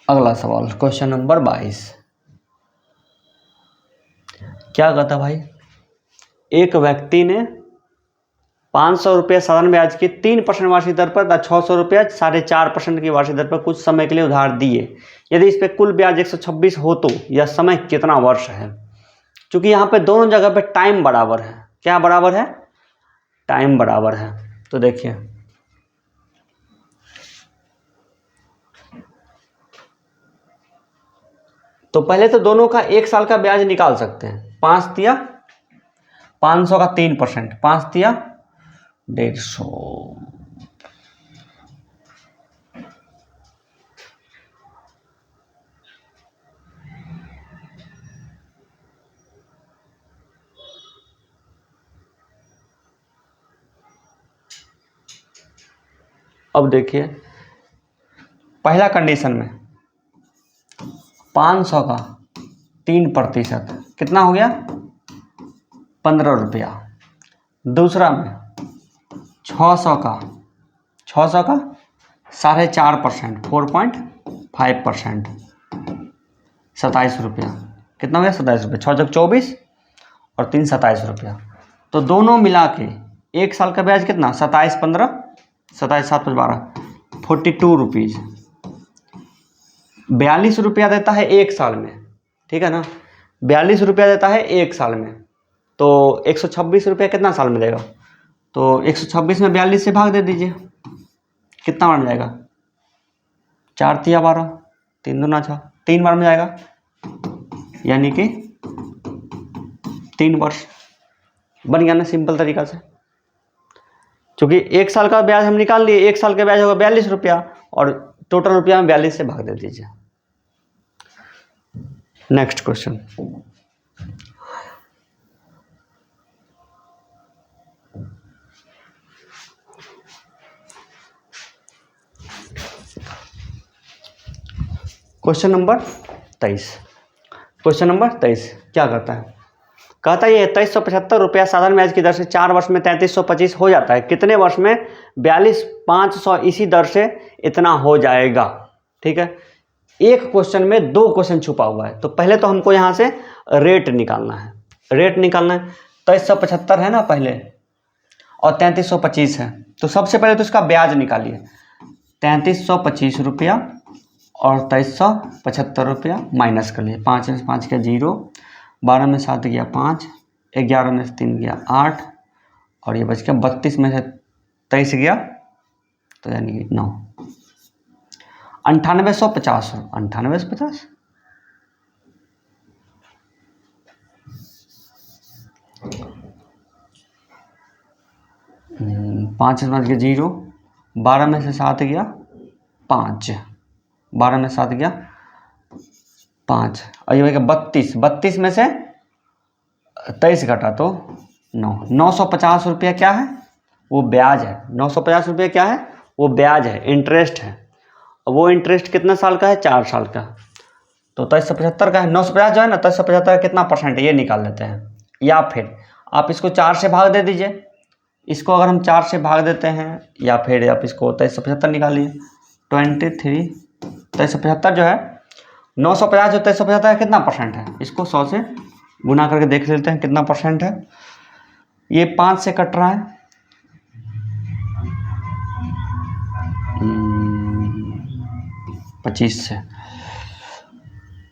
अगला सवाल, क्वेश्चन नंबर 22। क्या कहता भाई? एक व्यक्ति ने 500 रुपये साधारण ब्याज की 3% वार्षिक दर पर 600 रुपया 4.5% की वार्षिक दर पर कुछ समय के लिए उधार दिए। यदि इस पर कुल ब्याज 126 हो तो यह समय कितना वर्ष है? क्योंकि यहाँ पे दोनों जगह पे टाइम बराबर है। क्या बराबर है? टाइम बराबर है। तो देखिए, तो पहले तो दोनों का 1 साल का ब्याज निकाल सकते हैं। 5 दिया 500 का 3%, 5 दिया 150। अब देखिए, पहला कंडीशन में 500 का 3% कितना हो गया? 15 रुपया। दूसरा में 600 का 4.5%, 4.5%, 27 रुपया। कितना हो गया? 27 रुपया। 6 जग 24 और 3 27 रुपया। तो दोनों मिला के 1 साल का ब्याज कितना? 27 15, 27 7 12, 42 रुपीज़। 42 रुपया देता है 1 साल में, ठीक है ना? 42 रुपया देता है 1 साल में। तो 126 रुपया कितना साल में देगा? तो 126 में 42 से भाग दे दीजिए, कितना बन जाएगा? 4 तिया 12, 3 दूना 6, 3 बार में जाएगा, यानी कि 3 वर्ष। बन गया ना सिंपल तरीका से। क्योंकि 1 साल का ब्याज हम निकाल लिए, 1 साल का ब्याज होगा 42 रुपया, और टोटल रुपया में 42 से भाग दे दीजिए। Next question, question number 23। Question number 23 क्या कहता है? कहता है ये 2375 रुपया साधारण ब्याज की दर से 4 वर्ष में 3325 हो जाता है। कितने वर्ष में 42,500 इसी दर से इतना हो जाएगा? ठीक है, एक क्वेश्चन में 2 क्वेश्चन छुपा हुआ है। तो पहले तो हमको यहाँ से रेट निकालना है। रेट निकालना है, 2375 है ना पहले, और 3325 है। तो सबसे पहले तो इसका ब्याज निकालिए। 3325 रुपया और 2375 रुपया माइनस कर लिए। 5 में 5 गया 0, 12 में 7 गया 5, 11 में 3 गया 8, और ये बच गया 32 में से 23 गया तो यानी कि 9। 9850, 9850 5 में 5 गया 0, 12 में से 7 गया 5, 12 में 7 गया 5, और ये हो गया 32, 32 में से 23 घटा तो 9। 950 रुपया क्या है? वो ब्याज है। 950 रुपया क्या है? वो ब्याज है, इंटरेस्ट है। और वो इंटरेस्ट कितना साल का है? 4 साल का। तो 2375 का है, 950 जो है ना, 2375 कितना परसेंट है ये निकाल लेते हैं। या फिर आप इसको 4 से भाग दे दीजिए। इसको अगर हम 4 से भाग देते हैं, या फिर आप इसको 2375 निकालिए, 23, 2375 जो है 950 जो 2375 है कितना परसेंट है? इसको 100 से गुना करके देख लेते हैं कितना परसेंट है। ये 5 से कट रहा है, 25 से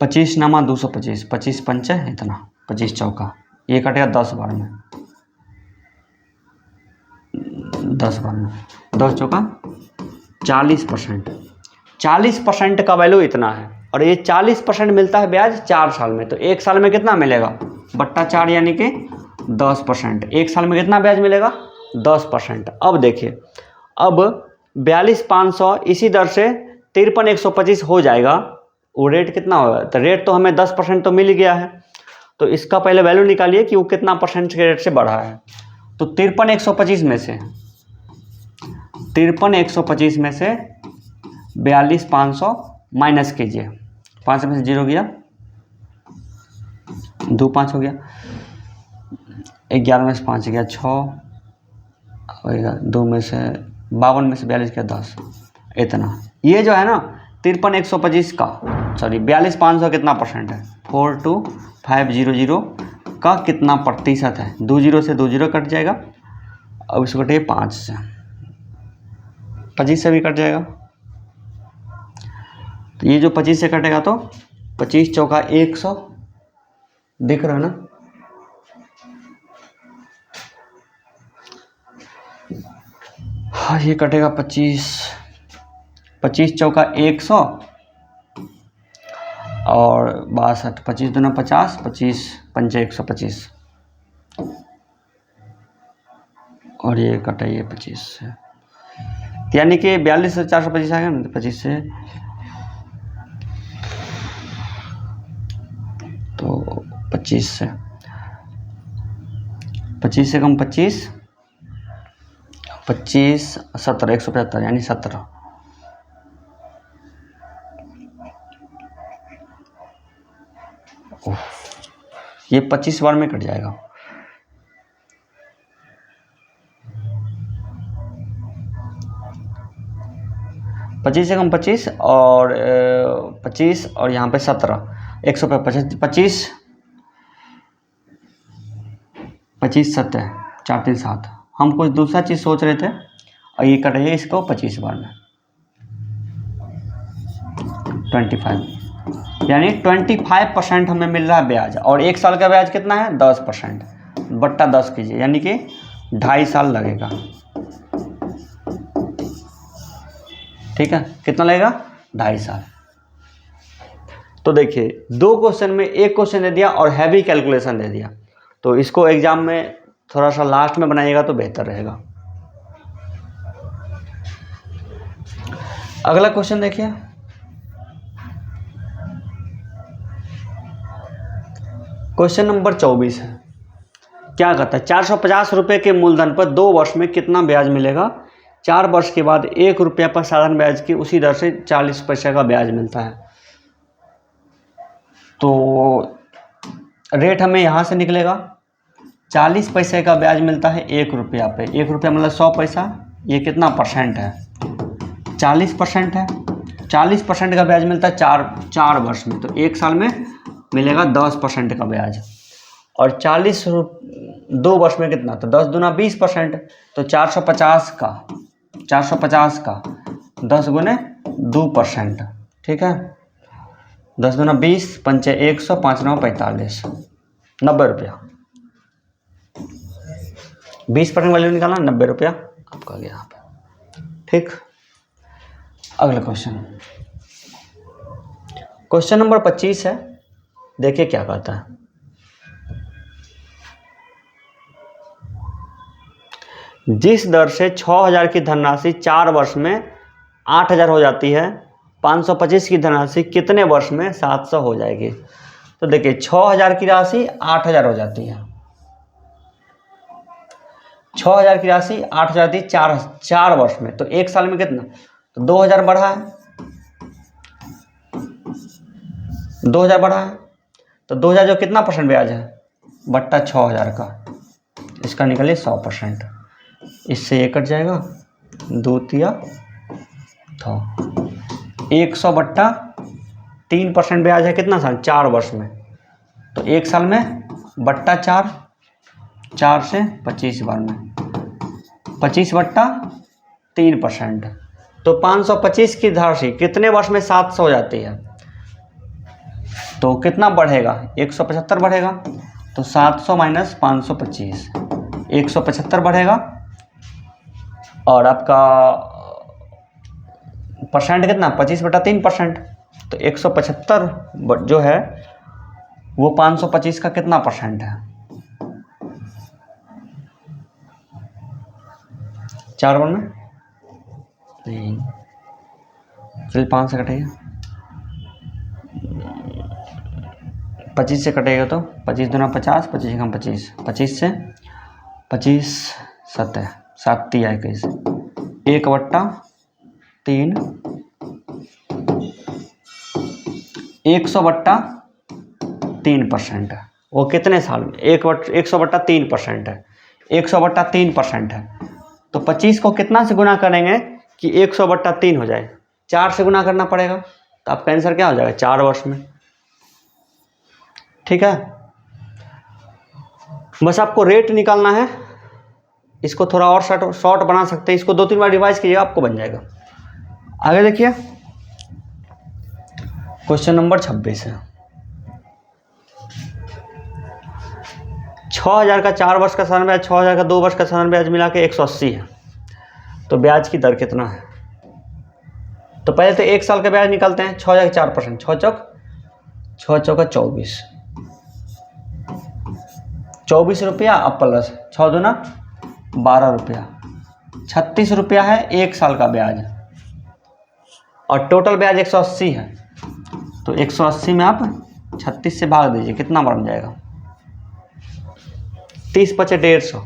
25 नामा 225, 25 पंचे इतना, 25 चौका, ये कटेगा 10 बार में, 10 बार में, 10 चौका 40%। 40% का वैल्यू इतना है, और ये 40% मिलता है ब्याज 4 साल में। तो 1 साल में कितना मिलेगा, बट्टा 4 यानी कि 10%। 1 साल में कितना ब्याज मिलेगा, 10%। अब देखिए, अब 42,500 इसी दर से 53,125 हो जाएगा। वो रेट कितना होगा, तो रेट तो हमें 10% तो मिल गया है, तो इसका पहले वैल्यू निकालिए कि वो कितना परसेंट के रेट से बढ़ा है। तो 53,125 में से 42,500 माइनस कीजिए, 5 में से 0 गया, 2 5 हो गया, 11 में से 5 गया 6 होगा, 2 में से 52 में से 42 गया 10, इतना। ये जो है ना 53,125 का, सॉरी 42,500 कितना परसेंट है, 42,500 का कितना प्रतिशत है। 2 0 से 2 0 कट जाएगा, अब इसको कटिए 5 से, 25 से भी कट जाएगा। तो ये जो 25 से कटेगा तो 25 चौका 100, दिख रहा है ना। हाँ, ये कटेगा 25 चौका 100 और 62, 25 दूना 50, 25 पंचे 125, और ये कटा ये 25 से, यानी कि 42 से 425 आएगा ना, 25 से तो 25 से कम 25, 25 17 175 यानी 17। ये 25 बार में कट जाएगा। पच्चीस से कम 25 और 25 और यहाँ पे 17, 100 पे 25 7 4 3 7। हम कुछ दूसरा चीज़ सोच रहे थे और ये कट है इसको 25 बार में, 25 यानी 25% हमें मिल रहा है ब्याज। और 1 साल का ब्याज कितना है, 10%, बट्टा 10 कीजिए, यानी कि 2.5 साल लगेगा। ठीक है, कितना लगेगा, 2.5 साल। तो देखिए, 2 क्वेश्चन में एक क्वेश्चन दे दिया और हैवी कैलकुलेशन दे दिया, तो इसको एग्जाम में थोड़ा सा लास्ट में बनाइएगा तो बेहतर रहेगा। अगला क्वेश्चन देखिए, क्वेश्चन नंबर 24 है। क्या कहता है, 450 रुपये के मूलधन पर 2 वर्ष में कितना ब्याज मिलेगा। 4 वर्ष के बाद 1 रुपया पर साधारण ब्याज की उसी दर से 40 पैसे का ब्याज मिलता है। तो रेट हमें यहाँ से निकलेगा, 40 पैसे का ब्याज मिलता है 1 रुपया पे। 1 रुपया मतलब 100 पैसा, ये कितना परसेंट है, 40% है। 40% का ब्याज मिलता है 4 वर्ष में, तो 1 साल में मिलेगा 10% का ब्याज। और 2 वर्ष में कितना, तो 10 दूना 20%, तो 450 का 10 गुने 2%। ठीक है, 10 दूना 20, पंचे 100, 5 9 45, 90 रुपया। 20% वैल्यू निकालना, 90 रुपया आपका गया यहाँ पे। ठीक, अगला क्वेश्चन नंबर 25 है। देखिए क्या कहता है, जिस दर से 6,000 की धनराशि 4 वर्ष में 8,000 हो जाती है, 525 की धनराशि कितने वर्ष में 700 हो जाएगी। तो देखिए, 6,000 की राशि 8,000 हो जाती है, 6,000 की राशि 8,000 थी 4 वर्ष में, तो 1 साल में कितना, तो 2,000 बढ़ा है, 2,000 बढ़ा है, तो 2,000 जो कितना परसेंट ब्याज है, बट्टा 6,000 का, इसका निकले 100%। इससे ये कट जाएगा, 2 तिया 100 बट्टा 3% ब्याज है कितना साल, 4 वर्ष में, तो 1 साल में बट्टा 4 से 25 बार में, 25 बट्टा 3%, तो 525 की धनराशि कितने वर्ष में 700 हो जाती है। तो कितना बढ़ेगा, 175 बढ़ेगा। तो 700 माइनस 525, 175 बढ़ेगा। और आपका परसेंट कितना, 25/3%। तो 175 जो है वो 525 का कितना परसेंट है, 4 बार में नहीं, चलिए 5 से कटेगा, 25 से कटेगा तो 25 दूना 50, 25 कम 25, 25 से 25 7 है, 7 3 21, 1/3 100/3% है। वो कितने साल में, 100/3% है, 100/3% है। तो 25 को कितना से गुना करेंगे कि 100/3 हो जाए, 4 से गुना करना पड़ेगा। तो आपका आंसर क्या हो जाएगा, 4 वर्ष में। ठीक है, बस आपको रेट निकालना है। इसको थोड़ा और शॉर्ट बना सकते हैं, इसको 2-3 बार रिवाइज कीजिएगा, आपको बन जाएगा। आगे देखिए, क्वेश्चन नंबर 26 है। 6000 का 4 वर्ष का साधारण ब्याज, 6000 का 2 वर्ष का साधारण ब्याज मिला के 180 है। तो ब्याज की दर कितना है। तो पहले तो 1 साल का ब्याज निकालते हैं। 6000 का 4%, 6 चौका 24, 24 रुपया अब प्लस 6 दूना 12 रुपया, 36 रुपया है 1 साल का ब्याज। और टोटल ब्याज 180 है। तो 180 में आप 36 से भाग दीजिए, कितना बन जाएगा, 30 × 150,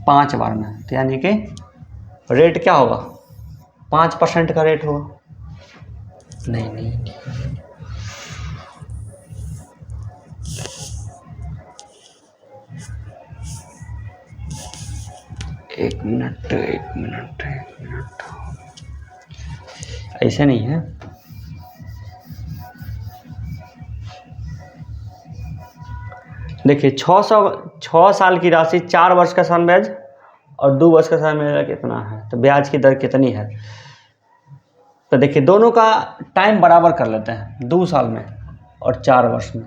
5 बार में। तो यानी कि रेट क्या होगा, 5% का रेट होगा। नहीं, एक मिनट, ऐसे नहीं है। देखिए 6 साल की राशि, 4 वर्ष का साधारण ब्याज और 2 वर्ष का साधारण ब्याज कितना है। तो ब्याज की दर कितनी है। तो देखिए दोनों का टाइम बराबर कर लेते हैं, 2 साल में और 4 वर्ष में।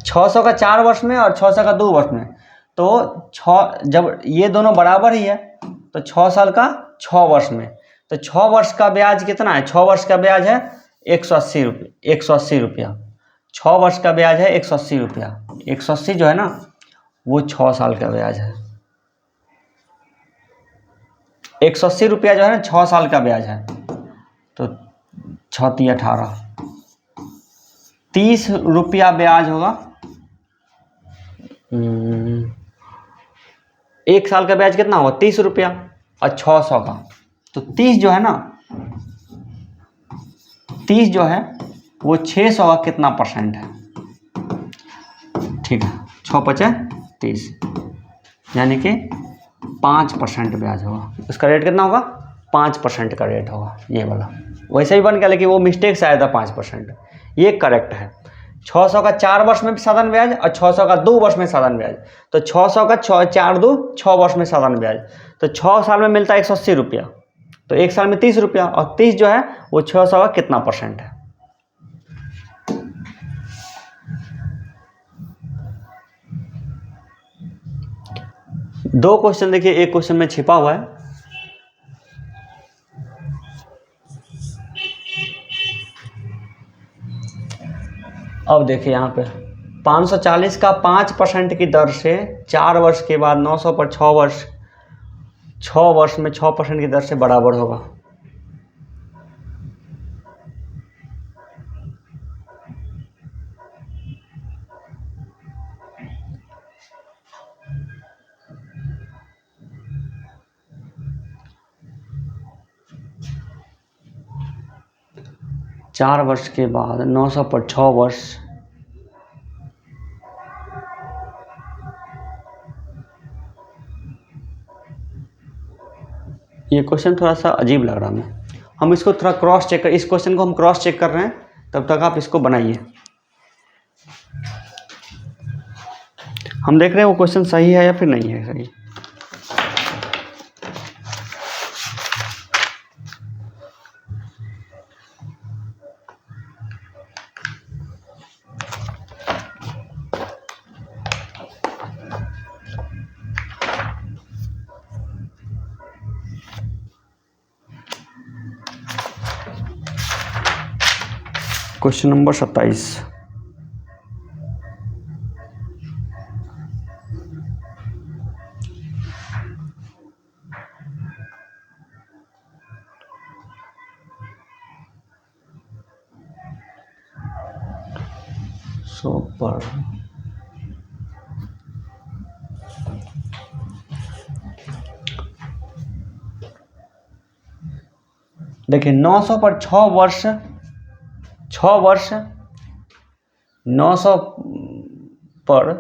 600 का 4 वर्ष में और 600 का 2 वर्ष में। तो 6, जब ये दोनों बराबर ही है तो 6 साल का 6 वर्ष में। तो 6 वर्ष का ब्याज कितना है, 6 वर्ष का ब्याज है 180 रुपया। 6 वर्ष का ब्याज है 180 रुपया। 180 जो है ना वो 6 साल का ब्याज है। 180 रुपया जो है ना 6 साल का ब्याज है। तो 6 × 3 = 18, 30 रुपया ब्याज होगा। 1 साल का ब्याज कितना होगा, 30 रुपया और 600 का। तो 30 जो है ना, 30 जो है वो 600 का कितना परसेंट है। ठीक है, 6 × 5 = 30, यानी कि 5% ब्याज होगा। उसका रेट कितना होगा, 5% का रेट होगा ये वाला। वैसे ही बन गया, लेकिन वो मिस्टेक से आया था 5%। ये करेक्ट है। 600 का 4 वर्ष में साधारण ब्याज और 600 का 2 वर्ष में साधारण ब्याज। तो 600 का 4 2 6 वर्ष में साधारण ब्याज। तो 6 साल में मिलता है 180 रुपया। तो 1 साल में 30 रुपया, और 30 जो है वो 600 का कितना परसेंट है। दो क्वेश्चन देखिए, एक क्वेश्चन में छिपा हुआ है। अब देखिए यहाँ पे 540 का 5% की दर से 4 वर्ष के बाद 900 पर 6 वर्ष में 6% की दर से बराबर होगा। चार वर्ष के बाद 900 पर 6 वर्ष, ये क्वेश्चन थोड़ा सा अजीब लग रहा है। हम इसको थोड़ा क्रॉस चेक कर, इस क्वेश्चन को हम क्रॉस चेक कर रहे हैं, तब तक आप इसको बनाइए। हम देख रहे हैं वो क्वेश्चन सही है या फिर नहीं है सही। Question number 27। सुपर। देखिए 900 पर 6 वर्ष 900 पर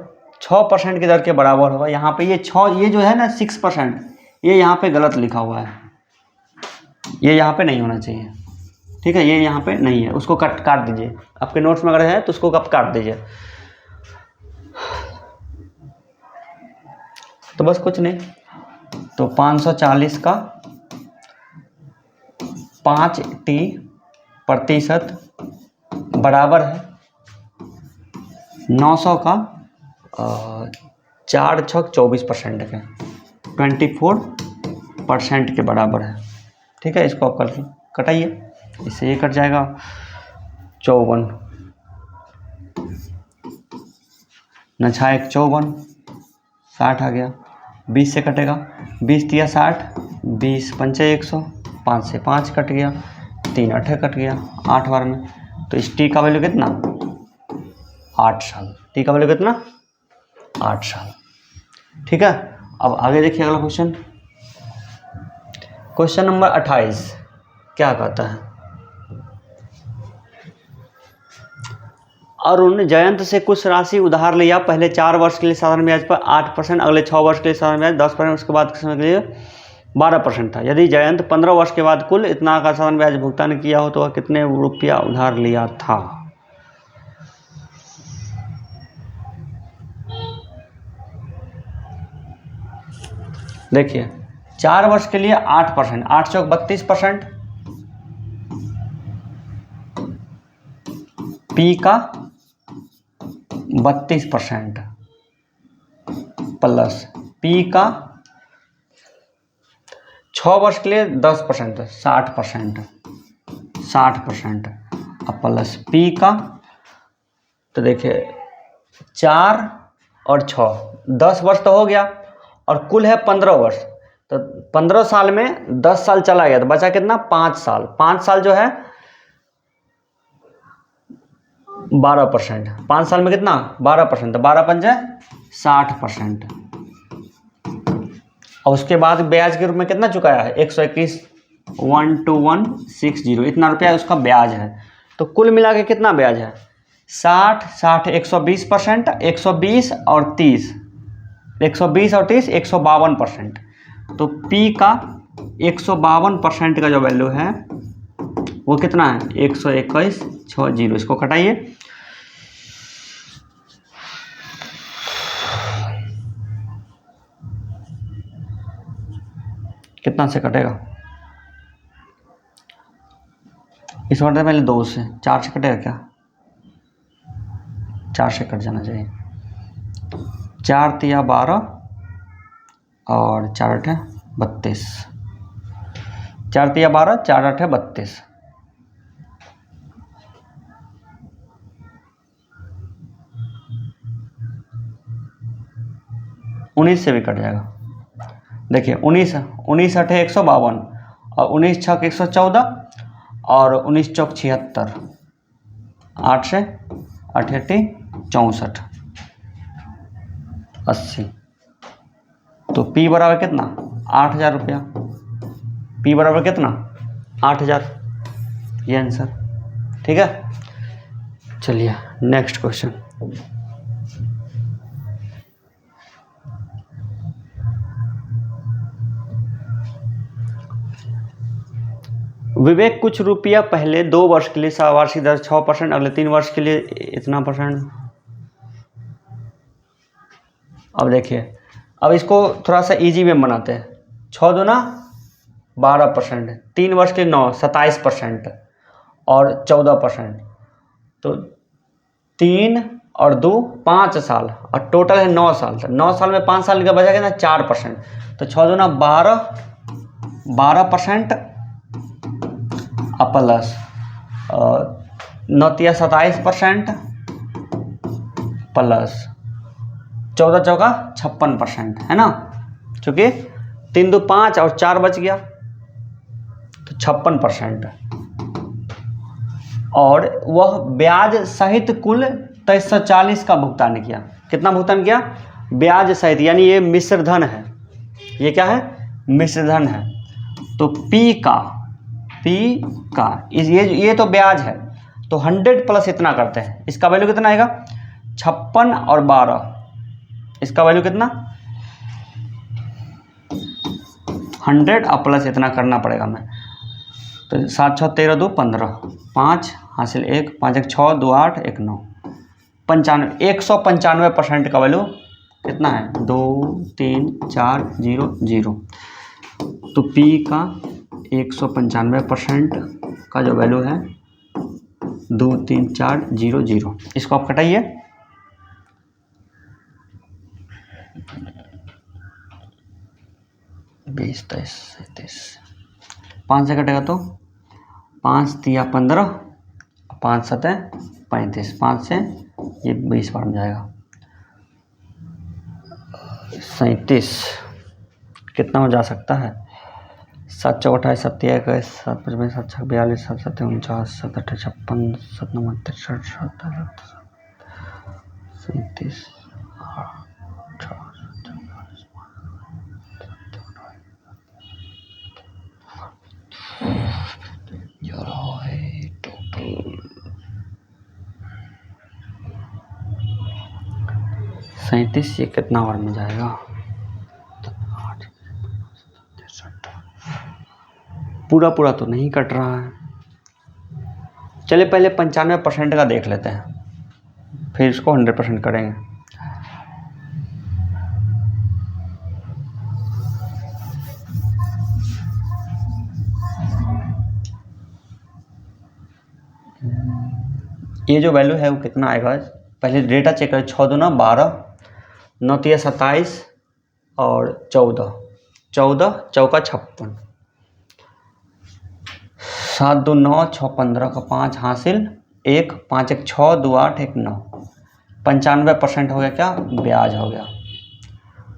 6% की दर के बराबर होगा। यहाँ पे ये 6, ये जो है ना 6%, ये यहाँ पे गलत लिखा हुआ है, ये यहाँ पे नहीं होना चाहिए, ठीक है, ये यहाँ पे नहीं है, उसको काट दीजिए। आपके नोट्स में अगर है तो उसको आप काट दीजिए। तो बस कुछ नहीं, तो 540 का 5t% बराबर है 900 का 4 छक 24% के 24% के बराबर है, ठीक है। इसको आप कटाइए, इससे ये कट जाएगा 54, 9 6 54, 60 आ गया, 20 से कटेगा, 20 तिया 60, 20 पंचे 100, 5 से 5 कट गया, 3 8 कट गया, 8 बार में। तो इस टी का वैल्यू कितना? 8 साल। टी का वैल्यू कितना? 8 साल, ठीक है। अब आगे देखिए अगला क्वेश्चन, क्वेश्चन नंबर 28 क्या कहता है? अरुण जयंत से कुछ राशि उधार लिया, पहले 4 वर्ष के लिए साधारण ब्याज पर 8%, अगले 6 वर्ष के लिए साधारण ब्याज 10%, उसके बाद समय के लिए 12% था। यदि जयंत 15 वर्ष के बाद कुल इतना का साधारण ब्याज भुगतान किया हो तो वह कितने रुपया उधार लिया था? देखिए 4 वर्ष के लिए 8%, 8 चौक 32%, पी का 32% प्लस पी का 6 वर्ष के लिए 10%, 60% अब प्लस पी का, तो देखिए 4 और 6 10 वर्ष तो हो गया, और कुल है 15 वर्ष, तो 15 साल में 10 साल चला गया तो बचा कितना? 5 साल। 5 साल जो है 12%, 5 साल में कितना? 12%, तो 12 पंजे 60%। और उसके बाद ब्याज के रूप में कितना चुकाया है? 121, 12160, इतना रुपया उसका ब्याज है। तो कुल मिला के कितना ब्याज है? 60 60 120%, 120 और 30, 120 और 30 152%। तो P का 152% का जो वैल्यू है वो कितना है? 12160। इसको कटाइए, कितना से कटेगा? इस बार पहले 2 से 4 से कटेगा क्या? 4 से कट जाना चाहिए। 4 तिया 12 और 4 8 32, 4 तिया 12, 4 8 32, 19 से भी कट जाएगा। देखिए 19 8 152 और 19 6 114 और 19 चौक 76, 8 से 8 64, 80। तो P बराबर कितना? 8000 रुपया। P बराबर कितना? 8000, ये आंसर, ठीक है। चलिए नेक्स्ट क्वेश्चन, विवेक कुछ रुपया पहले 2 वर्ष के लिए वार्षिक दर 6%, अगले 3 वर्ष के लिए इतना %। अब देखिए, अब इसको थोड़ा सा इजी में बनाते हैं। 6 दूना 12%, 3 वर्ष के 9 27% और 14%, तो 3 और 2 5 साल और टोटल है 9 साल। तो 9 साल में 5 साल का बचा कितना? 4%। तो 6 दूना 12% प्लस 9 27% प्लस 14 चौका 56%, है ना, चूँकि 3 2 5 और 4 बच गया तो 56%। और वह ब्याज सहित कुल 2340 का भुगतान किया। कितना भुगतान किया? ब्याज सहित, यानी ये मिश्र धन है। ये क्या है? मिश्र धन है। तो P का ये तो ब्याज है, तो 100 प्लस इतना करते हैं। इसका वैल्यू कितना आएगा? 56 और 12, इसका वैल्यू कितना? 100 और प्लस इतना करना पड़ेगा मैं। तो 7 6 13 2 15, 5 हासिल 1, 5 1 6 2 8 1 9, 195% का वैल्यू कितना है? 2 3 4 0 0। तो P का 195% का जो वैल्यू है 2 3 4 0 0, इसको आप कटाइए। 20 23 37, 5 से कटेगा तो 5 तिया 15, 5 7 35, 5 से ये 20 बार में जाएगा। 37 कितना हो जा सकता है? 7 4 28 7 21 7 55 7 6 42 7 7 49 7 8 56 7 9 63 37 37 ये कितना बार में जाएगा? पूरा तो नहीं कट रहा है। चलिए पहले 95% का देख लेते हैं, फिर इसको 100% करेंगे। ये जो वैल्यू है वो कितना आएगा? पहले डेटा चेक करें। 6 2 9 12, 9 3 27 और 14 चौका 56, 7 2 9 6 15 का 5 हासिल 1, 5 1 6 2 8 1 9, 95% हो गया। क्या? ब्याज हो गया।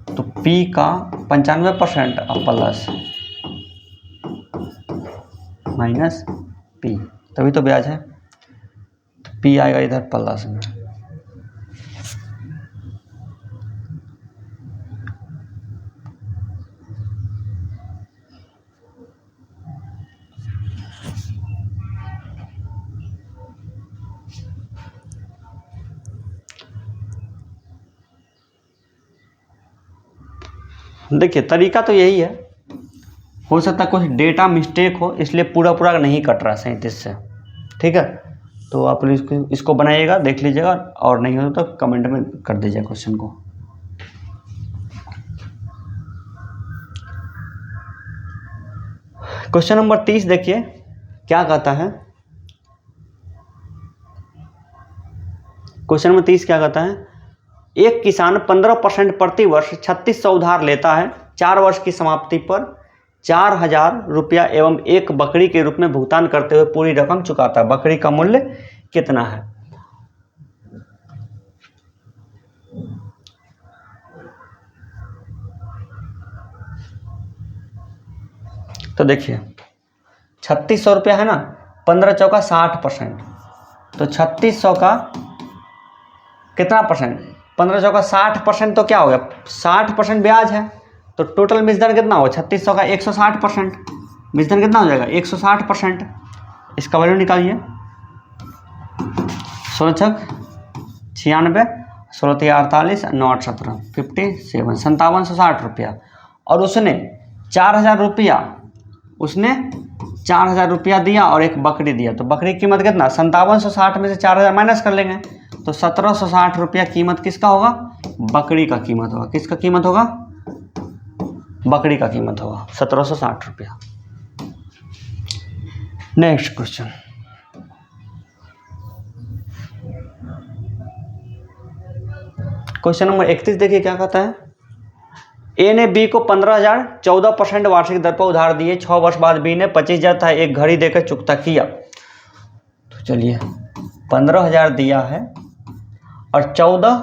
तो P का 95% और प्लस माइनस P, तभी तो ब्याज है। तो P आएगा इधर प्लस में। देखिए तरीका तो यही है, हो सकता है कुछ डेटा मिस्टेक हो इसलिए पूरा नहीं कट रहा 37 से, ठीक है। तो आप इसको बनाइएगा, देख लीजिएगा, और नहीं हो तो कमेंट में कर दीजिए क्वेश्चन को। क्वेश्चन नंबर 30 देखिए क्या कहता है। क्वेश्चन नंबर 30 क्या कहता है? एक किसान 15% प्रति वर्ष 3600 उधार लेता है। 4 वर्ष की समाप्ति पर 4000 रुपया एवं एक बकरी के रूप में भुगतान करते हुए पूरी रकम चुकाता है। बकरी का मूल्य कितना है? तो देखिए 3600 रुपया है ना, 15 चौका 60%, तो 3600 का कितना परसेंट? 15 चौका 60%, तो क्या हो गया? 60% ब्याज है, तो टोटल मिश्रण कितना होगा? 3600 का 160%, मिश्रण कितना हो जाएगा? 160%। इसका वैल्यू निकालिए। 16 छक 96, 16 3 48, 9 8 17, 57, 5760 रुपया। और उसने 4000 रुपया दिया और एक बकरी दिया, तो बकरी की कीमत कितना? 5760 में से 4000 माइनस कर लेंगे, तो 1760 रुपया कीमत किसका होगा? बकरी का कीमत होगा। किसका कीमत होगा? बकरी का कीमत होगा 1760 रुपया। नेक्स्ट क्वेश्चन, क्वेश्चन नंबर 31 देखिए क्या कहता है। ए ने बी को 15,000 14% वार्षिक दर पर उधार दिए। 6 वर्ष बाद बी ने 25,000 था एक घड़ी देकर चुकता किया। तो चलिए 15,000 दिया है और 14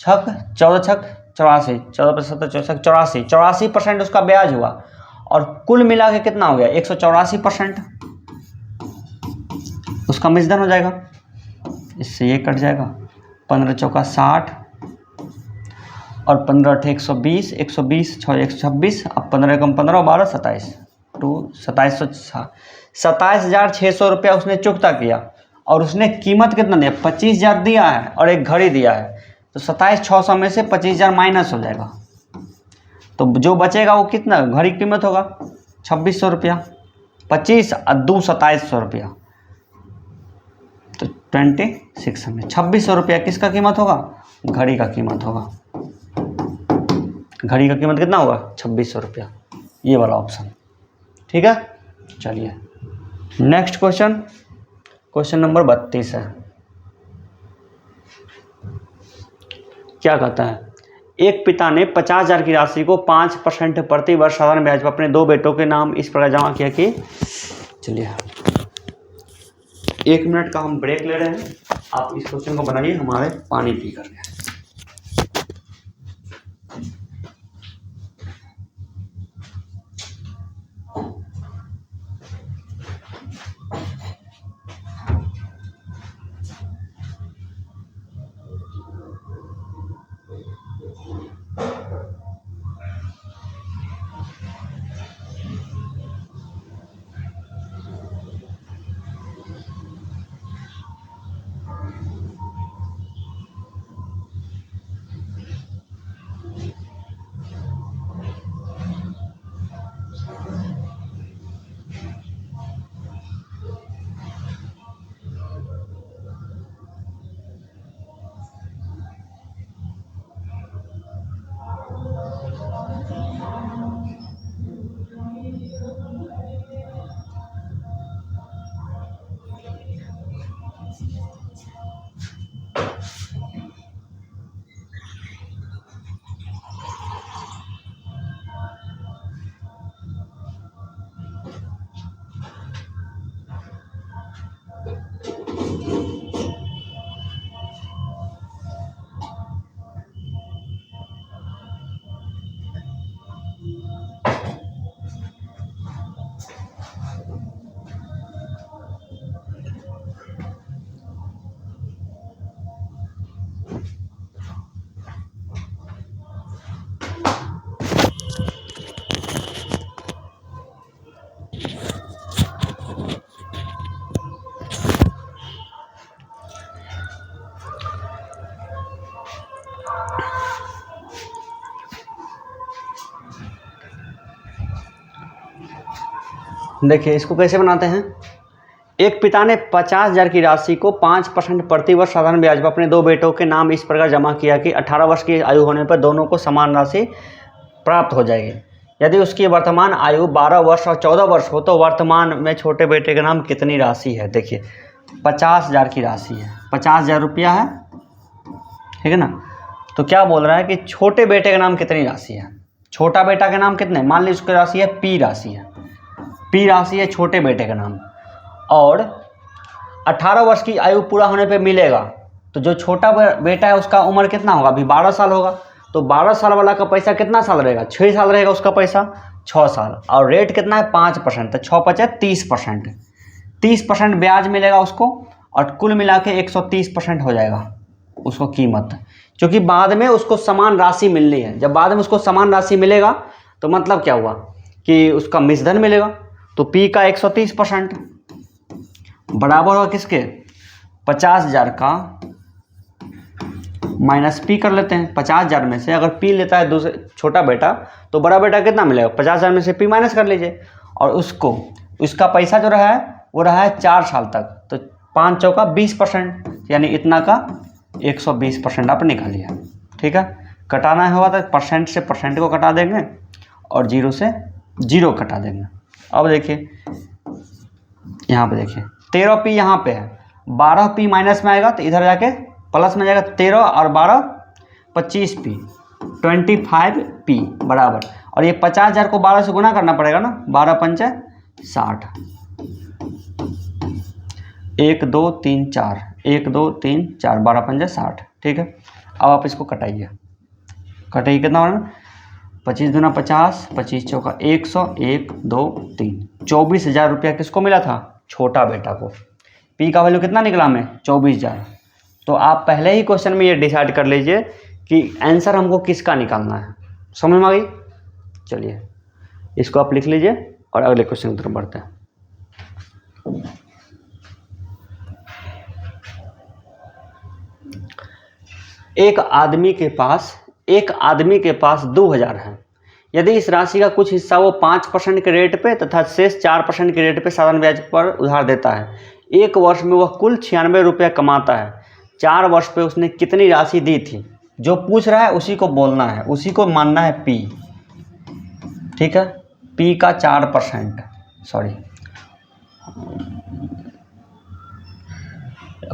छक 84, 84% उसका ब्याज हुआ और कुल मिला के कितना हो गया 184%। उसका मिश्रण हो जाएगा, इससे ये कट जाएगा, 15 चौका 60 और 15 अठे 120, 120 6 126, अब 15 कम 15 12 27 27,600 रुपया उसने चुकता किया और उसने कीमत कितना दिया 25,000 दिया है और एक घड़ी दिया है, तो 27,600 में से 25,000 माइनस हो जाएगा, तो जो बचेगा वो कितना घड़ी कीमत होगा 2,600 रुपया, 25 और 2 2700 रुपया, तो 26 में 2,600 रुपया किसका कीमत होगा, घड़ी का कीमत होगा। घड़ी का कीमत कितना होगा 2,600 रुपया, ये वाला ऑप्शन। ठीक है, चलिए नेक्स्ट क्वेश्चन नंबर 32 है। क्या कहता है, एक पिता ने 50,000 की राशि को 5% प्रति वर्ष साधारण ब्याज पर अपने 2 बेटों के नाम इस प्रकार जमा किया कि, चलिए 1 मिनट का हम ब्रेक ले रहे हैं, आप इस क्वेश्चन को बनाइए, हमारे पानी पी कर गए। देखिए इसको कैसे बनाते हैं, एक पिता ने 50,000 की राशि को 5% प्रति वर्ष साधारण ब्याज पर अपने 2 बेटों के नाम इस प्रकार जमा किया कि 18 वर्ष की आयु होने पर दोनों को समान राशि प्राप्त हो जाएगी। यदि उसकी वर्तमान आयु 12 वर्ष और 14 वर्ष हो तो वर्तमान में छोटे बेटे के नाम कितनी राशि है। देखिए 50,000 की राशि है, 50,000 रुपया है, ठीक है ना। तो क्या बोल रहा है कि छोटे बेटे के नाम कितनी राशि है, छोटा बेटा के नाम कितने, मान लीजिए उसकी राशि है पी राशि है, पी राशि है छोटे बेटे का नाम, और 18 वर्ष की आयु पूरा होने पे मिलेगा। तो जो छोटा बेटा है उसका उम्र कितना होगा, अभी 12 साल होगा, तो 12 साल वाला का पैसा कितना साल रहेगा, 6 साल रहेगा उसका पैसा, 6 साल, और रेट कितना है 5%, तो 6 × 5 30%, 30% ब्याज मिलेगा उसको, और कुल मिला के 130% हो जाएगा उसको कीमत, क्योंकि बाद में उसको समान राशि मिलनी है। जब बाद में उसको समान राशि मिलेगा तो मतलब क्या हुआ कि उसका मिश्रण मिलेगा, तो पी का 130% बराबर होगा किसके, 50,000 का माइनस पी कर लेते हैं। 50,000 में से अगर पी लेता है दूसरे छोटा बेटा तो बड़ा बेटा कितना मिलेगा, 50,000 में से पी माइनस कर लीजिए, और उसको उसका पैसा जो रहा है वो रहा है 4 साल तक, तो 5 चौका 20%, यानी इतना का 120% आप निकालिए। ठीक है, कटाना होगा तो परसेंट से परसेंट को कटा देंगे और 0 से 0 कटा देंगे। अब देखिए यहाँ पे देखिए 13p यहाँ पे है, 12p माइनस में आएगा तो इधर जाके प्लस में जाएगा, 13 और 12 25p, 25p बराबर, और ये 50,000 को 12 से गुना करना पड़ेगा ना, 12 × 5 = 60, 1 2 3 4, 1 2 3 4, 12 पंजा 60। ठीक है, अब आप इसको कटाइए। कटाइए कितना बना, 25 दूना 50, 25 चौका 100, 1 2 3, 24,000 रुपया किसको मिला था, छोटा बेटा को। पी का वैल्यू कितना निकला हमें, 24,000। तो आप पहले ही क्वेश्चन में ये डिसाइड कर लीजिए कि आंसर हमको किसका निकालना है। समझ में आ गई। चलिए इसको आप लिख लीजिए और अगले क्वेश्चन की तरफ बढ़ते हैं। एक आदमी के पास 2,000 है। यदि इस राशि का कुछ हिस्सा वो 5% के रेट पे तथा शेष 4% के रेट पे साधारण ब्याज पर उधार देता है। एक वर्ष में वह कुल 96 रुपया कमाता है। 4 वर्ष पे उसने कितनी राशि दी थी। जो पूछ रहा है उसी को बोलना है, उसी को मानना है पी। ठीक है, पी का 4%, सॉरी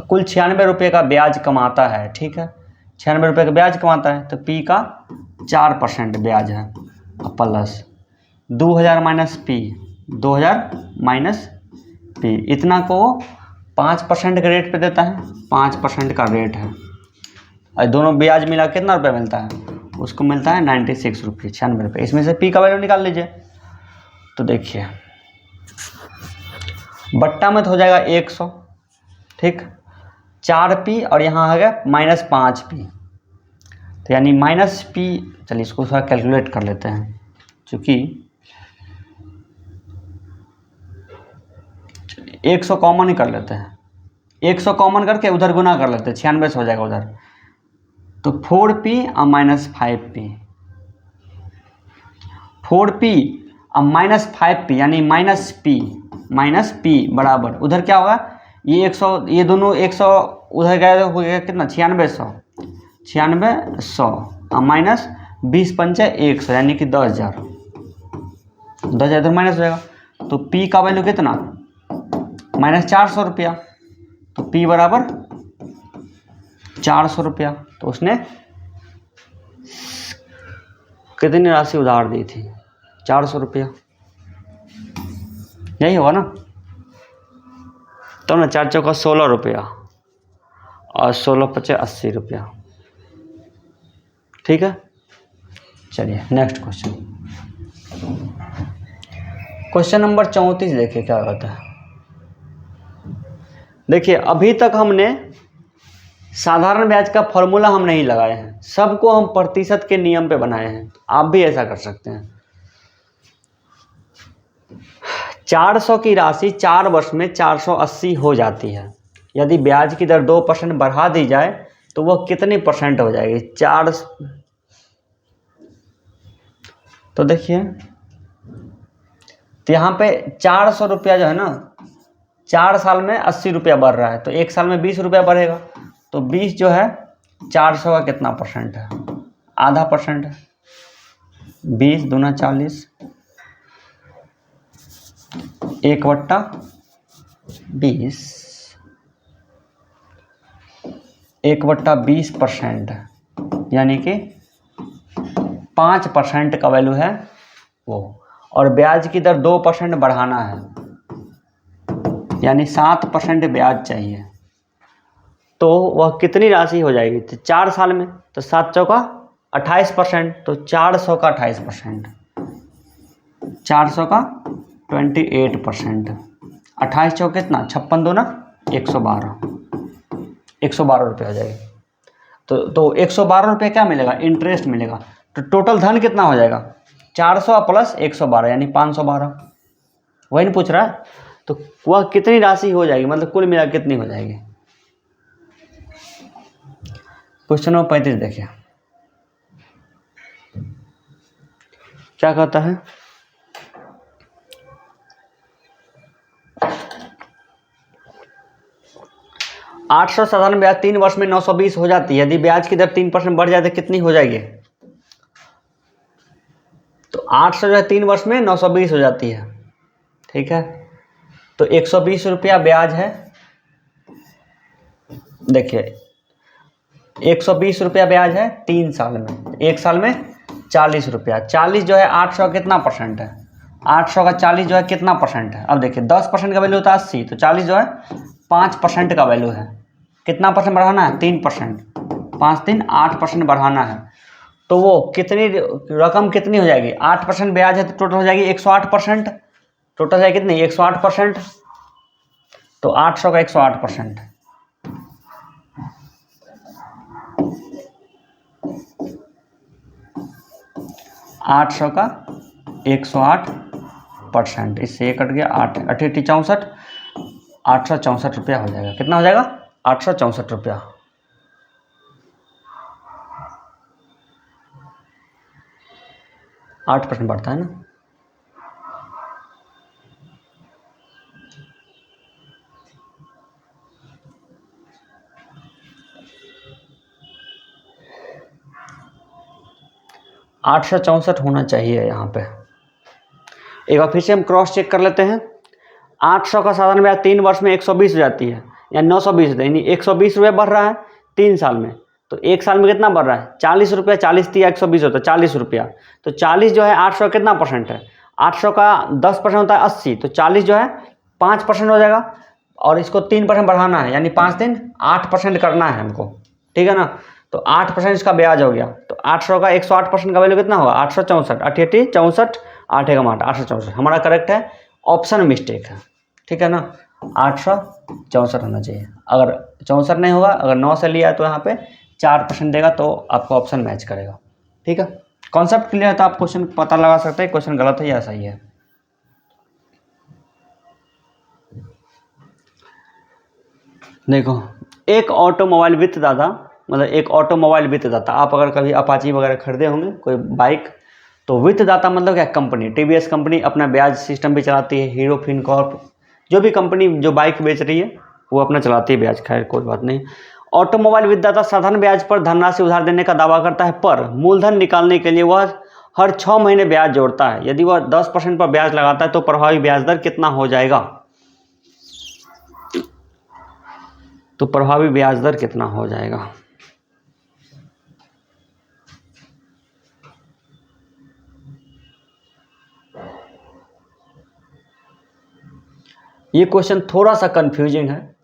कुल 96 रुपये का ब्याज कमाता है। ठीक है, 96 रुपये का ब्याज कमाता है, तो पी का 4% ब्याज है plus 2,000 minus P, 2,000 minus P, इतना को 5% के रेट पे देता है, 5% का रेट है। और दोनों ब्याज मिला कितना रुपये मिलता है, उसको मिलता है 96 रुपये, 96 रुपये। इसमें से पी का वैल्यू निकाल लीजिए। तो देखिए बट्टा में तो हो जाएगा 100, ठीक, 4p और यहाँ आ गया -5p, तो यानी -p। चलिए इसको थोड़ा कैलकुलेट कर लेते हैं, चूँकि 100 कॉमन ही कर लेते हैं। 100 कॉमन करके उधर गुना कर लेते हैं, 96 से हो जाएगा उधर, तो 4p और -5p, 4p और -5p यानी -p बराबर उधर क्या होगा, ये 100, ये दोनों 100 उधर गए हो गया कितना 9600, 9600 और माइनस 20 पंचे 100 यानी कि 10,000, 10,000 इधर माइनस हो जाएगा। तो p का वैल्यू कितना, -400 रुपया, तो p बराबर 400 रुपया। तो उसने कितनी राशि उधार दी थी, 400 रुपया, यही होगा ना। तो ना 4 चौका 16 रुपया और 16 पचे 80 रुपया। ठीक है, चलिए नेक्स्ट क्वेश्चन, क्वेश्चन नंबर 34 देखिए क्या कहता है। देखिए अभी तक हमने साधारण ब्याज का फॉर्मूला हम नहीं लगाए हैं, सबको हम प्रतिशत के नियम पे बनाए हैं। आप भी ऐसा कर सकते हैं। 400 की राशि 4 वर्ष में 480 हो जाती है। यदि ब्याज की दर 2% बढ़ा दी जाए तो वह कितनी % हो जाएगी, 4। तो देखिए तो यहाँ पे 400 रुपया जो है ना, 4 साल में 80 रुपया बढ़ रहा है, तो 1 साल में 20 रुपया बढ़ेगा। तो 20 जो है 400 का कितना % है, आधा % है। 20 दूना 40, 1/20, 1/20% यानी कि 5% का वैल्यू है वो, और ब्याज की दर 2% बढ़ाना है, यानी 7% ब्याज चाहिए। तो वह कितनी राशि हो जाएगी, तो 4 साल में, तो 7 चौका 28%, तो 400 का 28%, 400 का 28%, 28 चौक कितना 56 दूना 112, 112 रुपये हो जाएगी। तो 112 रुपये क्या मिलेगा, इंटरेस्ट मिलेगा। तो टोटल धन कितना हो जाएगा, 400 प्लस 112 यानी 512, वही नहीं पूछ रहा है। तो वह कितनी राशि हो जाएगी, मतलब कुल मिला कितनी हो जाएगी। क्वेश्चन नंबर 35 देखिए क्या कहता है। $800 साधारण ब्याज 3 वर्ष में 920 हो जाती है। यदि ब्याज की दर 3% बढ़ जाए तो कितनी हो जाएगी। तो 800 जो है 3 वर्ष में 920 हो जाती है। ठीक है, तो 120 रुपया ब्याज है। देखिए 120 रुपया ब्याज है 3 साल में, 1 साल में 40 रुपया। 40 जो है 800 का कितना % है, 800 का 40 जो है कितना % है। अब देखिए 10% का वैल्यू होता है 80, तो 40 जो है 5% का वैल्यू है। कितना परसेंट बढ़ाना है? 3%। 5 3 8% बढ़ाना है। तो वो कितनी रकम कितनी हो जाएगी? 8% ब्याज है तो टोटल हो जाएगी 108%। टोटल है कितनी? 108%। तो 800 का 108%। 800 का 108%। इससे ये कट गया 8 8 64 864 रुपया हो जाएगा। कितना हो जाएगा? 864 रुपया। आठ परसेंट बढ़ता है ना। $864 होना चाहिए यहाँ पे। एक बार फिर से हम क्रॉस चेक कर लेते हैं। 800 का साधारण ब्याज 3 वर्ष में 120 हो जाती है, यानी 920 होता है, यानी 120 रुपये बढ़ रहा है 3 साल में। तो 1 साल में कितना बढ़ रहा है? 40 रुपया। 40 दिया 120 होता है, 40 रुपया। तो 40 जो है 800 कितना परसेंट है? 800 का 10% होता है 80। तो 40 जो है 5% हो जाएगा, और इसको 3% बढ़ाना है, यानी 5 दिन 8% करना है हमको, ठीक है ना। तो 8% इसका ब्याज हो गया। तो 800 का 108% का वैल्यू कितना होगा? 864। 8 64 8 एकम 8 864 हमारा करेक्ट है। ऑप्शन मिस्टेक है, ठीक है ना। 864 होना चाहिए। अगर 64 नहीं होगा, अगर 9 से लिया तो यहाँ पे 4% देगा, तो आपको ऑप्शन मैच करेगा, ठीक है। कॉन्सेप्ट क्लियर है तो आप क्वेश्चन पता लगा सकते हैं क्वेश्चन गलत है या सही है। देखो, एक ऑटोमोबाइल वित्तदाता, मतलब एक ऑटोमोबाइल वित्तदाता, आप अगर कभी अपाची वगैरह खरीदे होंगे कोई बाइक, तो वित्तदाता मतलब क्या? कंपनी, टीवीएस कंपनी अपना ब्याज सिस्टम भी चलाती है, हीरो फिनकॉर्प, जो भी कंपनी जो बाइक बेच रही है वो अपना चलाती है ब्याज। खैर कोई बात नहीं। ऑटोमोबाइल वित्तदाता साधारण ब्याज पर धनराशि उधार देने का दावा करता है, पर मूलधन निकालने के लिए वह हर 6 महीने ब्याज जोड़ता है। यदि वह 10% पर ब्याज लगाता है तो प्रभावी ब्याज दर कितना हो जाएगा? तो प्रभावी ब्याज दर कितना हो जाएगा? ये क्वेश्चन थोड़ा सा कंफ्यूजिंग है।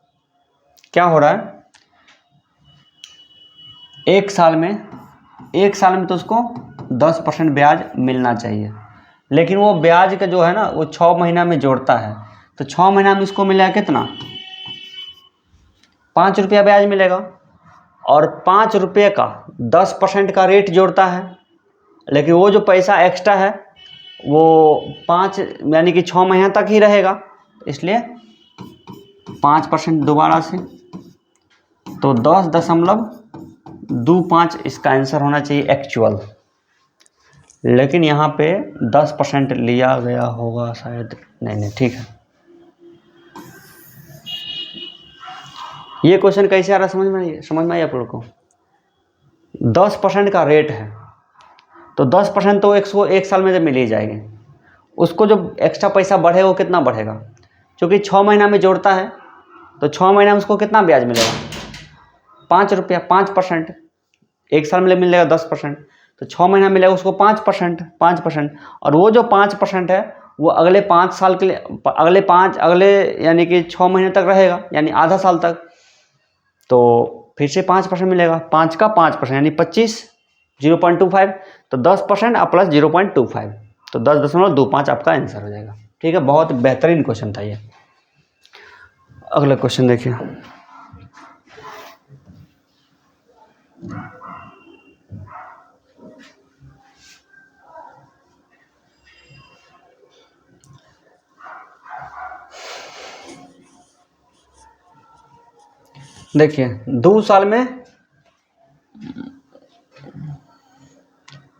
क्या हो रहा है? एक साल में तो उसको 10% ब्याज मिलना चाहिए, लेकिन वो ब्याज का जो है ना वो 6 महीना में जोड़ता है। तो 6 महीना में इसको मिलेगा कितना? 5 रुपया ब्याज मिलेगा, और 5 रुपये का 10% का रेट जोड़ता है, लेकिन वो जो पैसा एक्स्ट्रा है वो 5 यानी कि 6 महीना तक ही रहेगा, इसलिए 5% दोबारा से, तो 10.25 इसका आंसर होना चाहिए एक्चुअल। लेकिन यहाँ पे 10% लिया गया होगा शायद। नहीं, ठीक है। ये क्वेश्चन कैसे आ रहा है समझ में आई आप लोग को? 10% का रेट है, तो 10% तो 101 साल में जब मिल ही जाएंगे। उसको जो एक्स्ट्रा पैसा बढ़ेगा वो कितना बढ़ेगा? क्योंकि 6 महीना में जोड़ता है, तो 6 महीना में उसको कितना ब्याज मिलेगा? 5 रुपया। 5%। 1 साल में मिलेगा 10%, तो 6 महीना मिलेगा उसको 5%। और वो जो 5% है वो अगले 5 साल के लिए, अगले यानी कि 6 महीने तक रहेगा, यानी आधा साल तक। तो फिर से 5% मिलेगा। 5 का 5% यानी 25, 0.25। तो 10% और प्लस 0.25, तो 10.25 आपका आंसर हो जाएगा, ठीक है। बहुत बेहतरीन क्वेश्चन था ये। अगला क्वेश्चन देखिए। देखिए 2 साल में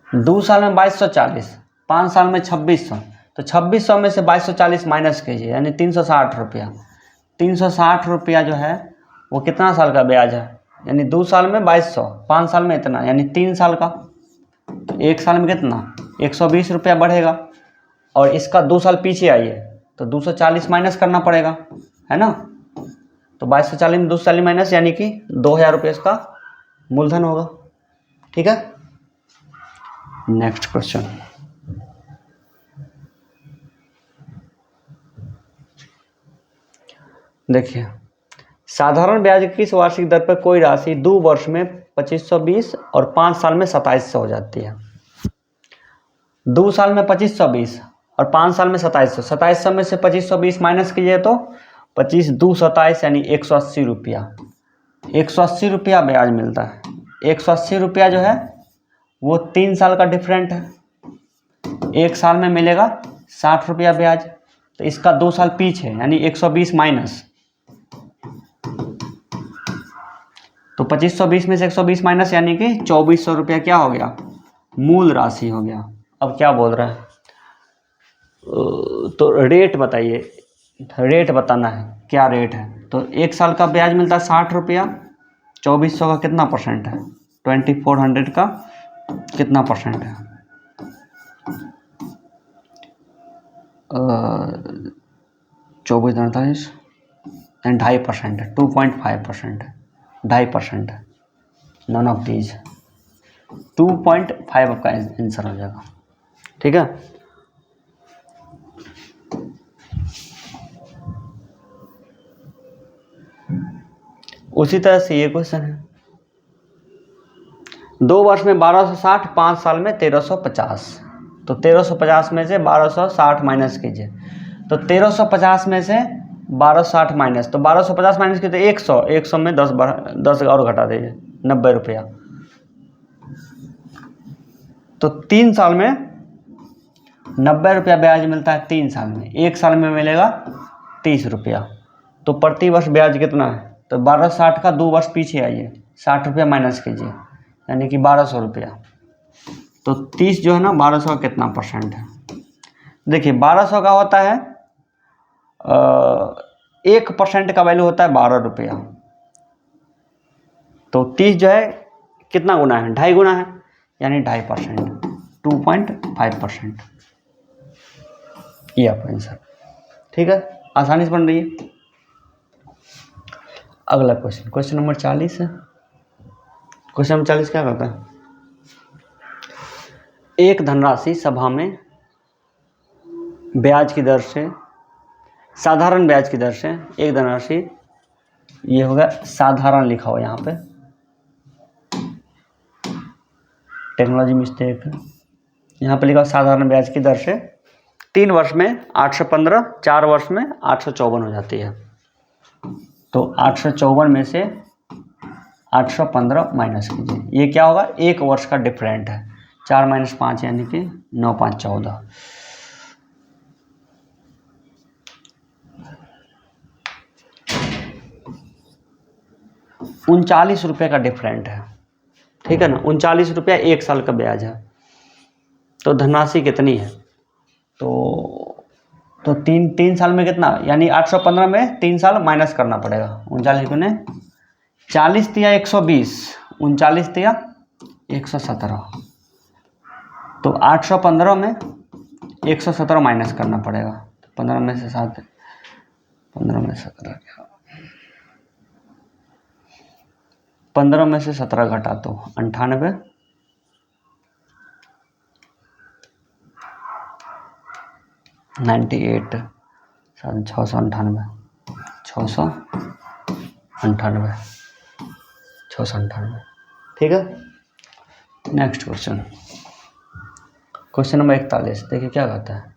2240, 5 साल में 2600, तो 2600 में से 2240 माइनस कीजिए, यानी 360 रुपया। 360 रुपया जो है वो कितना साल का ब्याज है? यानी 2 साल में 2200, 5 साल में इतना, यानी 3 साल का। तो 1 साल में कितना? 120 रुपया बढ़ेगा, और इसका 2 साल पीछे आइए तो 240 माइनस करना पड़ेगा, है ना। तो 2240 में 240 माइनस, यानी कि 2000 रुपये इसका मूलधन होगा, ठीक है। Next question. देखिए साधारण ब्याज की किस वार्षिक दर पर कोई राशि 2 वर्ष में 2520 और 5 साल में 2700 हो जाती है। 2 साल में 2520 और 5 साल में 2700। 2700 में से 2520 माइनस कीजिए तो 25 2 27 यानी 180 रुपया। 180 रुपया ब्याज मिलता है। 180 रुपया जो है वो 3 साल का डिफरेंट है। 1 साल में मिलेगा 60 रुपया ब्याज, तो इसका 2 साल पीछे यानी 120 माइनस, तो 2520 में से 120 माइनस यानी कि 2400 रुपया क्या हो गया, मूल राशि हो गया। अब क्या बोल रहा है, तो रेट बताइए, रेट बताना है क्या रेट है। तो 1 साल का ब्याज मिलता है 60 रुपया, 2400 का कितना परसेंट है, 2400 का कितना परसेंट है, 24 एंड 2.5% है, 2.5% है, 2.5% है, नॉन ऑफ दीज 2.5 आपका आंसर हो जाएगा। ठीक है, उसी तरह से ये क्वेश्चन है, 2 वर्ष में 1260, 5 साल में 1350। तो 1350 में से 1260 माइनस कीजिए, तो 1350 में से 1260 माइनस, तो 1250 माइनस कीजिए 100, 100 में 10 और घटा दीजिए 90 रुपया। तो 3 साल में 90 रुपया ब्याज मिलता है 3 साल में, 1 साल में मिलेगा 30 रुपया। तो प्रति वर्ष ब्याज कितना है, तो 1260 का 2 वर्ष पीछे आइए, 60 रुपया माइनस कीजिए यानी कि 1200 रुपया। तो 30 जो है ना 1200 का कितना परसेंट है, देखिए 1200 का होता है 1% का वैल्यू होता है 12 रुपया। तो 30 जो है कितना गुना है, 2.5 गुना है, यानी 2.5%, 2.5%, ये आपका आंसर। ठीक है, आसानी से बन रही है। अगला क्वेश्चन, क्वेश्चन नंबर 40 है। क्वेश्चन नंबर 40 क्या करता है, एक धनराशि सभा में ब्याज की दर से, साधारण ब्याज की दर से एक धनराशि, ये होगा साधारण लिखा हो यहाँ पे, टेक्नोलॉजी मिस्टेक, यहाँ पे लिखा साधारण ब्याज की दर से 3 वर्ष में 815, 4 वर्ष में 854 हो जाती है। तो 854 में से 815 माइनस कीजिए, ये क्या होगा, 1 वर्ष का डिफरेंट है, 4 माइनस 5 यानी कि 9 5 14। ₹39 का डिफरेंट है। ठीक है ना, 39 रुपया 1 साल का ब्याज है। तो धनराशि कितनी है, तो तीन साल में कितना, यानी 815 में 3 साल माइनस करना पड़ेगा। 39 गुने 40 तिया 120, 39 तिया 117। तो 815 में 117 माइनस करना पड़ेगा, 15 में से 7, 15 में 17 क्या, 15 में से 17 घटा तो 98, 98, 698, 698, 698। ठीक है, नेक्स्ट क्वेश्चन, क्वेश्चन नंबर 41। देखिए क्या कहता है,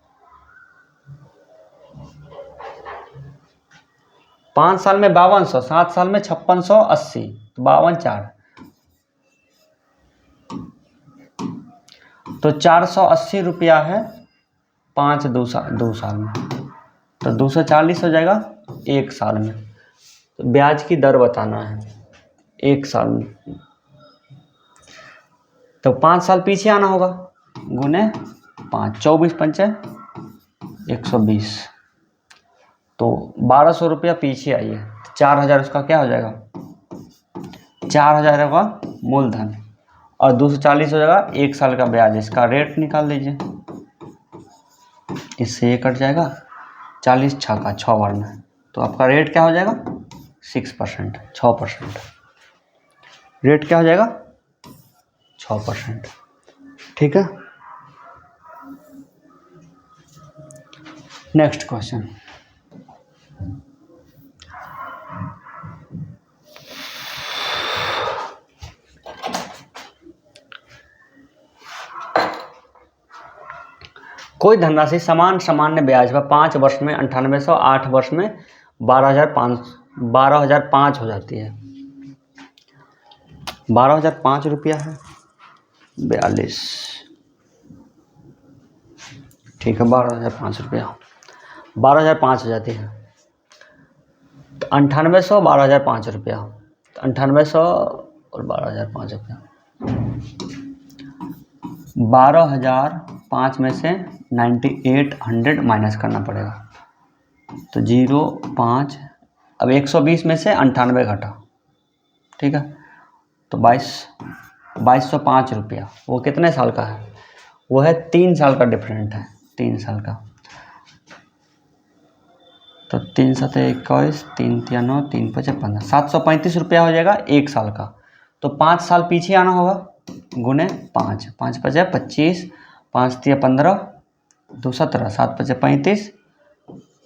5 साल में 5200, 7 साल में 5680, 52 4, तो 480 रुपया है 2 साल में, तो 240 हो जाएगा 1 साल में। तो ब्याज की दर बताना है 1 साल में, तो 5 साल पीछे आना होगा, गुने 5, 24 पंचे 120, तो 1200 रुपया पीछे आइए, 4000 उसका क्या हो जाएगा, 4000 का मूलधन, और 240 हो जाएगा 1 साल का ब्याज। इसका रेट निकाल लीजिए, इससे ये कट जाएगा, 40 छक्का 6 बार में, तो आपका रेट क्या हो जाएगा 6%, 6%। रेट क्या हो जाएगा 6%। ठीक है, नेक्स्ट क्वेश्चन, कोई धनराशि समान सामान्य ब्याज पर 5 वर्ष में 9800, 8 वर्ष में 12,005 हो जाती है। 12,005 रुपया है, 42, ठीक है, 12,005 रुपया, 12,005 हो जाती है। तो 9800, 12,005 रुपया, 9800 और 12,005 रुपया, 12,005 में से 9800 माइनस करना पड़ेगा, तो 0,5, अब 120 में से 98 घटा, ठीक है, तो 2205 रुपया। वो कितने साल का है? वो है 3 साल का डिफरेंट है, 3 साल का। तो 3 7 21, 3 3 9, 3 5 15, 735 रुपया हो जाएगा 1 साल का। तो 5 साल पीछे आना होगा, गुने 5, 5 5 25, 5 3 15, 2 17, 7 5 35,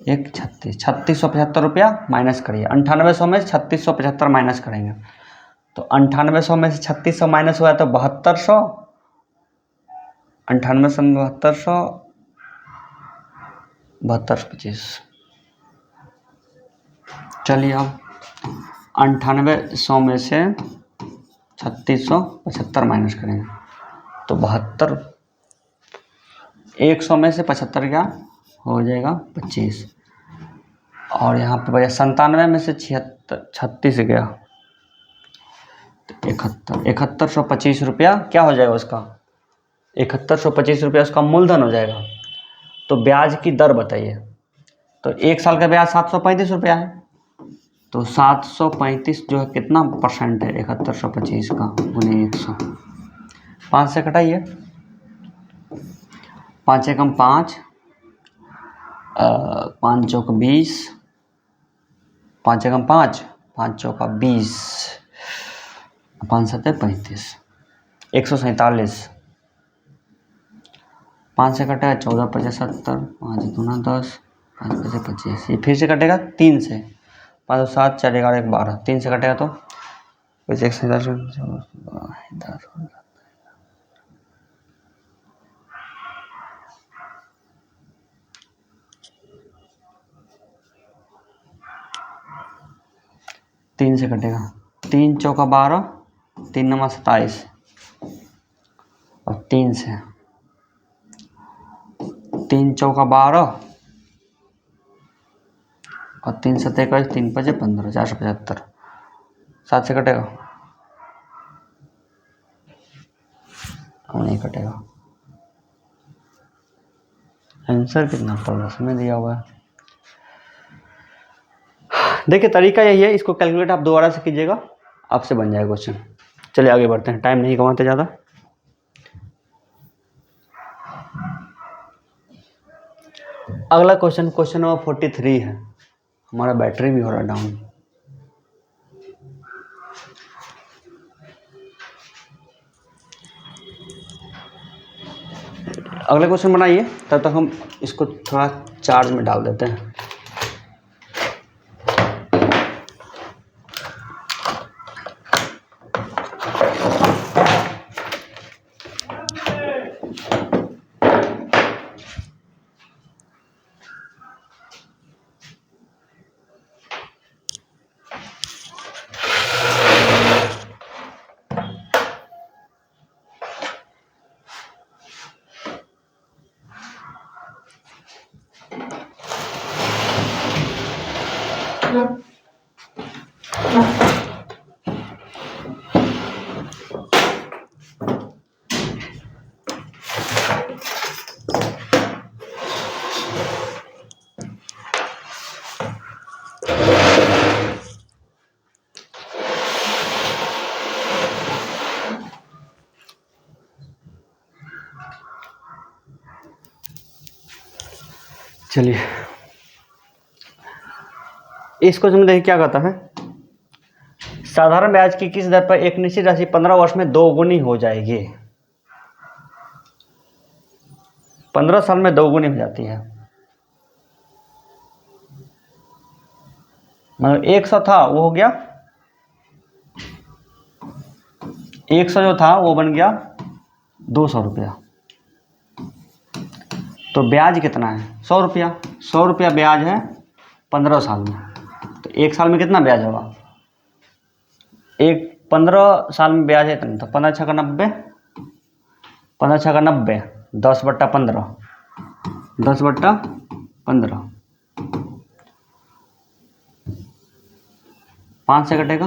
1 36, 3675 रुपया माइनस करिए। 9800 में 3675 माइनस करेंगे, तो 9800 में से 3600 माइनस हुआ तो 7200, 9800 में 7200, 7225। चलिए अब 9800 में से 3675 माइनस करेंगे, तो 72, 100 में से 75 क्या हो जाएगा 25, और यहाँ पे भैया 97 में से 36 गया, तो 7125 रुपया क्या हो जाएगा उसका, 7125 रुपया उसका मूलधन हो जाएगा। तो ब्याज की दर बताइए, तो 1 साल का ब्याज 735 रुपया है, तो 735 जो है कितना परसेंट है 7125 का, गुने 100, 5 से घटाइए, 5 एकम 5, 5 चौक 20, 5 एकम 5, 5 चौका 20, 5 7 35, 147, 5 से कटेगा 14 50 70, 5 दूना 10, 5 5 25, ये फिर से कटेगा 3 से, 5 7 4 11 1 12, 3 से कटेगा तो 3 से कटेगा, 3 चौका 12, 3 9 27, और 3 से 3 चौका 12, और 3 7 21, 3 5 15, 475, 7 से कटेगा, नहीं कटेगा। आंसर कितना पड़ उसमें दिया हुआ है, देखिए तरीका यही है, इसको कैलकुलेट आप दोबारा से कीजिएगा, आपसे बन जाएगा क्वेश्चन। चलिए आगे बढ़ते हैं, टाइम नहीं गंवाते ज़्यादा। अगला क्वेश्चन, क्वेश्चन नंबर 43 है। हमारा बैटरी भी हो रहा डाउन। अगला क्वेश्चन बनाइए, तब तक हम इसको थोड़ा चार्ज में डाल देते हैं। चलिए इस क्वेश्चन में देखिए क्या कहता है, साधारण ब्याज की किस दर पर एक निश्चित राशि 15 वर्ष में 2 गुनी हो जाएगी। 15 साल में 2 गुनी हो जाती है, मतलब 100 था वो हो गया 100 जो था वो बन गया 200 रुपया, तो ब्याज कितना है 100 रुपया। 100 रुपया ब्याज है 15 साल में, तो एक साल में कितना ब्याज होगा, 15 साल में ब्याज है इतना, तो 15 छः का 90, 15 छः का 90, 10/15, 10/15, 5 से कटेगा।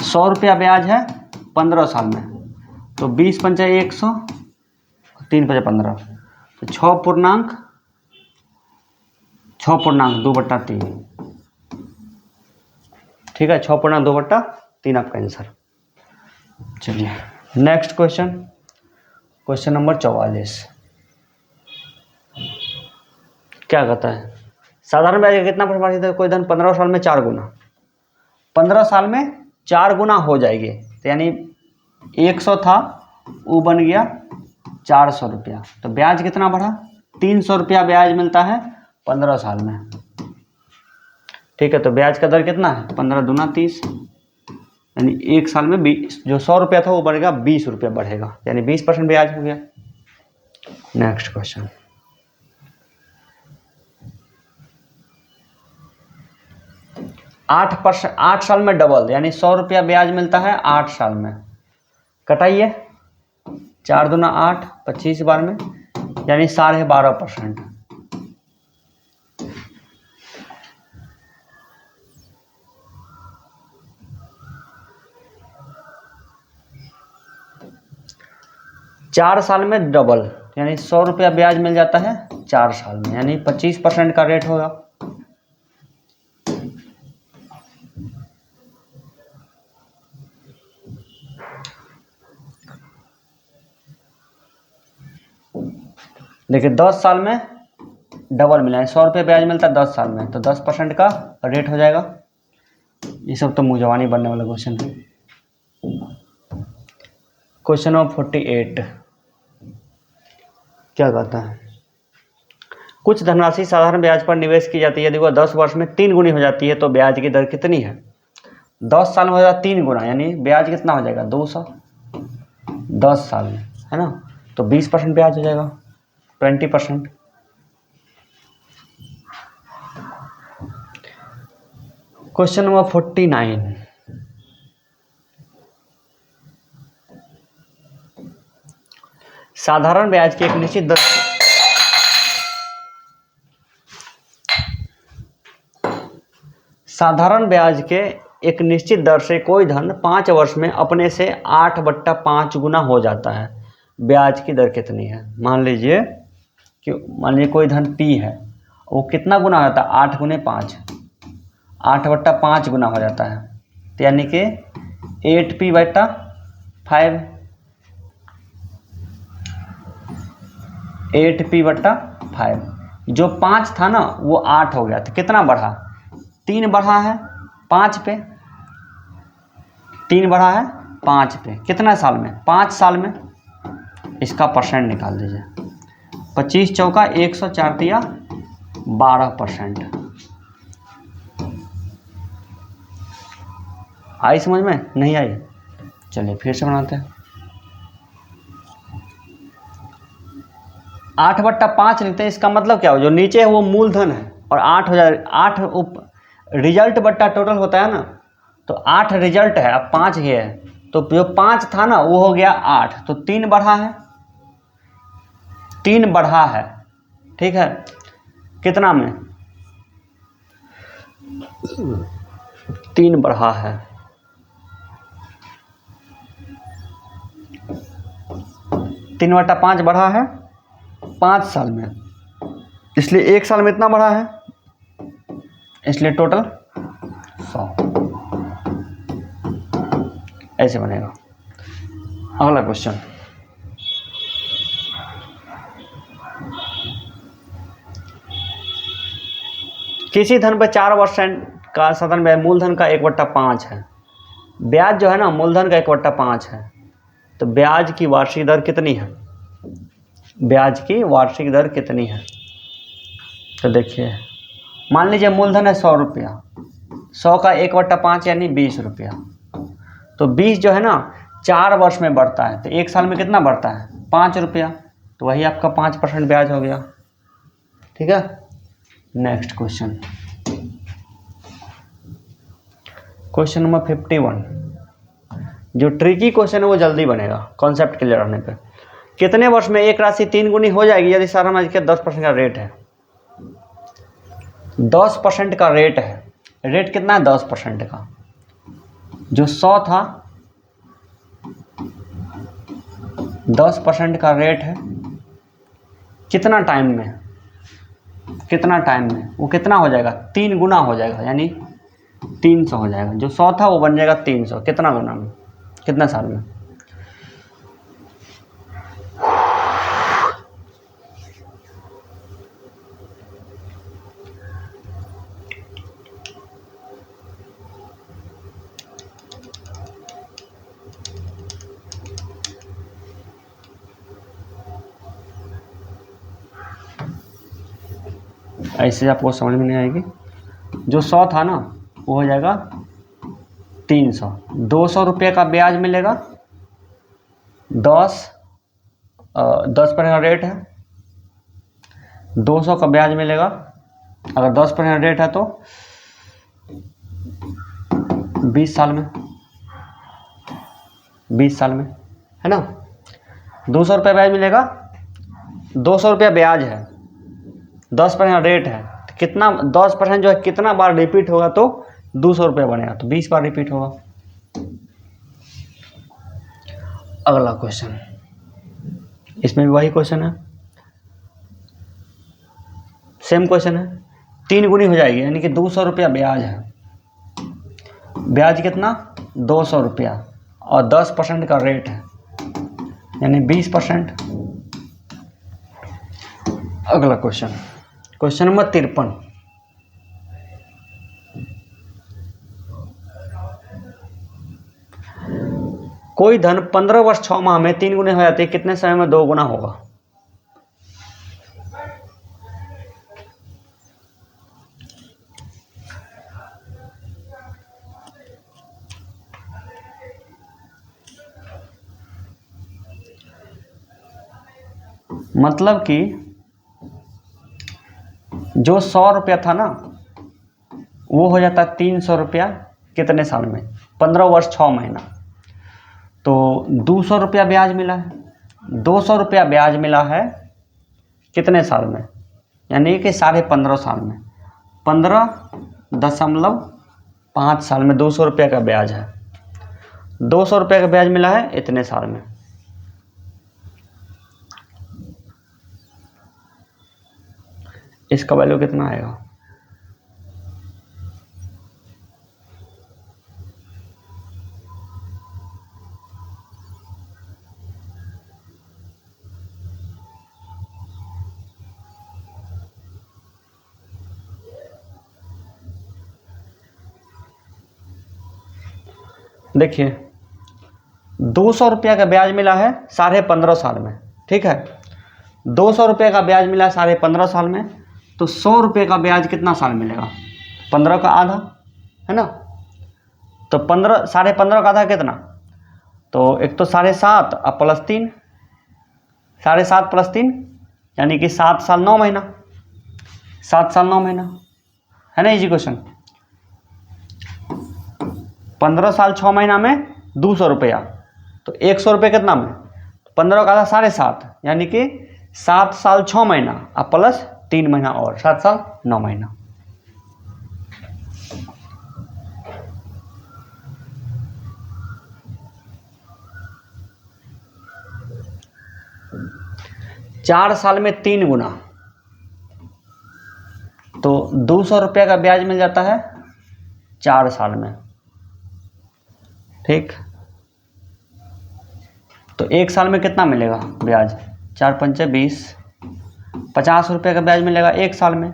100 रुपया ब्याज है 15 साल में, तो 20 पंचा 100, 3 पंचा 15, तो 6.2/3, ठीक है, 6.2/3 आपका आंसर। चलिए नेक्स्ट क्वेश्चन, क्वेश्चन नंबर 44 क्या कहता है, साधारण ब्याज का कितना परिभाषित है, कोई धन 15 साल में 4 गुना, 15 साल में 4 गुना हो जाएगी, तो यानी 100 था वो बन गया 400 रुपया, तो ब्याज कितना बढ़ा, 300 रुपया ब्याज मिलता है 15 साल में, ठीक है। तो ब्याज का दर कितना है, 15 दूना 30, यानी एक साल में 20, जो 100 रुपया था वो बढ़ेगा 20 रुपया बढ़ेगा, यानी 20% ब्याज हो गया। नेक्स्ट क्वेश्चन, 8 साल में डबल, यानी 100 रुपया ब्याज मिलता है 8 साल में, कटाइए 4 दूना 8, 25 बार में, यानी 12.5%। चार साल में डबल, यानी 100 रुपया ब्याज मिल जाता है 4 साल में, यानी 25% का रेट होगा। देखिए 10 साल में डबल मिला है, 100 रुपये ब्याज मिलता है 10 साल में, तो 10% का रेट हो जाएगा। ये सब तो मुंहजबानी बनने वाला क्वेश्चन है। क्वेश्चन नंबर 48 क्या कहता है, कुछ धनराशि साधारण ब्याज पर निवेश की जाती है, यदि वह 10 वर्ष में 3 गुनी हो जाती है तो ब्याज की दर कितनी है। 10 साल में हो जाता 3 गुना, यानी ब्याज कितना हो जाएगा 200, 10 साल में, है ना, तो 20% ब्याज हो जाएगा, 20%। क्वेश्चन नंबर 49 साधारण ब्याज की एक निश्चित दर, साधारण ब्याज के एक निश्चित दर से कोई धन 5 वर्ष में अपने से 8/5 गुना हो जाता है, ब्याज की दर कितनी है। मान लीजिए कोई धन P है, वो कितना गुना हो जाता है, 8 गुने 5, 8/5 गुना हो जाता है, तो यानी कि 8P/5, 8P/5, जो 5 था ना वो 8 हो गया, तो कितना बढ़ा, 3 बढ़ा है 5 पे, 3 बढ़ा है 5 पे, कितना साल में, 5 साल में। इसका परसेंट निकाल दीजिए, 25 चौका 104 दिया 12%। आई समझ में, नहीं आई, चलिए फिर से बनाते हैं। 8/5 लिखते हैं, इसका मतलब क्या हो, जो नीचे है वो मूलधन है और 8 हो जाए, 8 रिजल्ट बट्टा टोटल होता है ना, तो 8 रिजल्ट है, अब 5 ही है, तो जो 5 था ना वो हो गया 8, तो 3 बढ़ा है, 3 बढ़ा है, ठीक है, कितना में 3 बढ़ा है, 3/5 बढ़ा है 5 साल में, इसलिए एक साल में इतना बढ़ा है, इसलिए टोटल 100, ऐसे बनेगा। अगला क्वेश्चन, किसी धन पर 4 वर्ष का साधारण ब्याज मूलधन का 1/5 है, ब्याज जो है ना मूलधन का 1/5 है, तो ब्याज की वार्षिक दर कितनी है, ब्याज की वार्षिक दर कितनी है। तो देखिए मान लीजिए मूलधन है 100 रुपया, 100 का 1/5 यानी 20 रुपया, तो 20 जो है ना 4 वर्ष में बढ़ता है, तो एक साल में कितना बढ़ता है 5 रुपया, तो वही आपका 5% ब्याज हो गया। ठीक है, नेक्स्ट क्वेश्चन, क्वेश्चन नंबर 51। जो ट्रिकी क्वेश्चन है वो जल्दी बनेगा कॉन्सेप्ट क्लियर होने पे। कितने वर्ष में एक राशि 3 गुनी हो जाएगी यदि सारा अनाज का 10% का रेट है? 10% का रेट है। रेट कितना है? 10% का। जो 100 था 10% का रेट है। कितना टाइम में? कितना टाइम में वो कितना हो जाएगा? 3 गुना हो जाएगा, यानी 300 हो जाएगा। जो 100 था वो बन जाएगा 300। कितना गुना में? कितना साल में? ऐसे आपको समझ में नहीं आएगी। जो 100 था ना वो हो जाएगा 300। 200 रुपये का ब्याज मिलेगा। 10% रेट है। 200 का ब्याज मिलेगा। अगर 10% रेट है तो 20 साल में, 20 साल में, है ना। 200 रुपये ब्याज मिलेगा। 200 रुपया ब्याज है, 10% रेट है, तो कितना 10% जो है कितना बार रिपीट होगा तो 200 रुपये बनेगा, तो 20 बार रिपीट होगा। अगला क्वेश्चन, इसमें भी वही क्वेश्चन है, सेम क्वेश्चन है। 3 गुनी हो जाएगी, यानी कि 200 रुपया ब्याज है। ब्याज कितना? 200 रुपया, और 10% का रेट है, यानी 20%। अगला क्वेश्चन, क्वेश्चन नंबर 53। कोई धन 15 वर्ष 6 माह में 3 गुने हो जाती है, कितने समय में 2 गुना होगा? मतलब कि जो 100 रुपया था ना वो हो जाता है 300 रुपया कितने साल में? 15 वर्ष 6 महीना। तो 200 रुपया ब्याज मिला है। 200 रुपया ब्याज मिला है कितने साल में? यानी कि 15.5 साल में। 15.5 साल में 200 रुपये का ब्याज है। 200 रुपये का ब्याज मिला है इतने साल में। इसका वैल्यू कितना आएगा? देखिए 200 रुपया का ब्याज मिला है 15.5 साल में, ठीक है। 200 रुपये का ब्याज मिला 15.5 साल में, तो 100 रुपये का ब्याज कितना साल मिलेगा? 15 का आधा, है ना। तो 15.5 का आधा कितना? तो एक तो 7.5 और प्लस 3, 7.5 प्लस 3 यानी कि 7 साल 9 महीना। 7 साल 9 महीना, है ना। Easy question. 15 साल 6 महीना में 200 रुपया, तो 100 रुपये कितना में? 15 का आधा 7.5, यानी कि 7 साल 6 महीना और प्लस 3 महीना और 7 साल 9 महीना। चार साल में 3 गुना, तो 200 रुपये का ब्याज मिल जाता है 4 साल में, ठीक। तो 1 साल में कितना मिलेगा ब्याज? 4 पंचे 20, 50 रुपये का ब्याज मिलेगा 1 साल में।